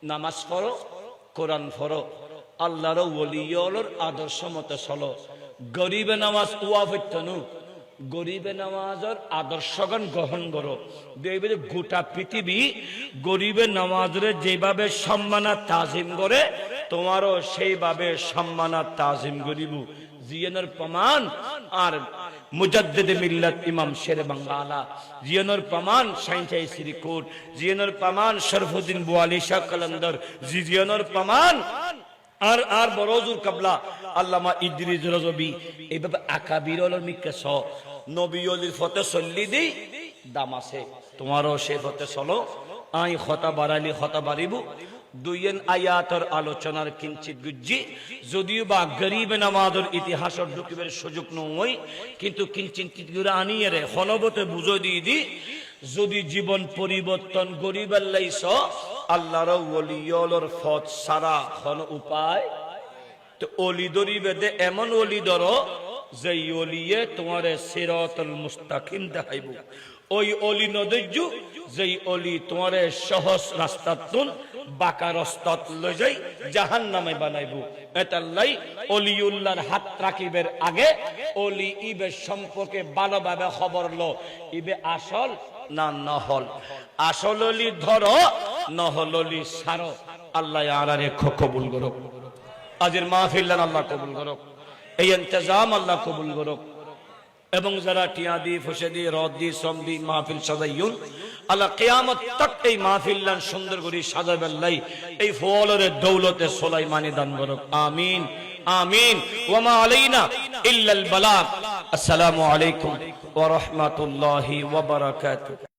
নামাজ পড়ো, কোরআন পড়ো, আল্লাহর ওলিয়র আদর্শ মতে চলো। গরিবে নামাজ ওয়া হইতনু, গরিবে নামাজের আদর্শগণ গ্রহণ করো। দেখবে যে গোটা পৃথিবী গরিবে নামাজরে যেভাবে সম্মানা তাজিম করে, তোমারও সেইভাবে সম্মানা তাজিম করিব। জিয়ানোর প্রমাণ আর মুজাদ্দিদে মিল্লাত ইমাম শেরে বাঙ্গালা, জিয়ানোর প্রমাণ সাইনচাই শ্রীকোট, জিয়ানোর প্রমাণ শরফুদ্দিন বুয়ালি শাহ কলন্দর, জিয়ানোর প্রমাণ আর বরজুর কাবলা আল্লামা ইদ্রিস রজবি। এইভাবে আকাবির মিকেছ নবী অলির ফতে চল্লি দি দাম আছে, তোমারও সে ফতে চলো। আই হতা বাড়ালি হতা বাড়িব। দুইয়েন আয়াতর আলোচনার কিঞ্চিত গুজ্জি, যদিও বা গরিব নামাজের ইতিহাসের ঢুকিবের সুযোগ নয়, কিন্তু কিঞ্চিত আনিয়ে রে হনবতে বুঝো দিয়ে দি। যদি জীবন পরিবর্তন গরিবের লাইছ, আল্লাহর ওলিয়র ফত সারা হন উপায়। তো অলি দরি বেদে এমন অলি ধরো যে অলিয়ে তোমার সিরাতুল মুস্তাকিম দেখাইব। ওই অলি নদর্য যেই অলি তোমার সহজ রাস্তাতুন বাঁকা রাস্তাত লই যাই জাহান্নামে বানাইব। এটাল্লাই অলিউল্লাহর হাত রাখিবের আগে অলি ইবে সম্পর্কে ভালোভাবে খবর লো, ইবে আসল না নহল। আসল অলি ধরো, নহল অলি সারো। আল্লাহ আরারে কবুল করুক। আজের মাহফিল আল্লাহ কবুল করুক, এই ইন্তজাম আল্লাহ কবুল করুক। এবং যারা টিয়া দি ফুসে দি রদ দি শ্রম দি মাহফিল সাজাইউন, আল্লাহ কিয়ামত তক এই মাহফিল সুন্দর করে সাজাবেল্লাই এই ফলের দৌলতে সুলাইমানি দান করুক। আমিন আমিন। ওয়া মা আলাইনা ইল্লাল বালাগ। আসসালামু আলাইকুম ওয়া রাহমাতুল্লাহি ওয়া বারাকাতুহু।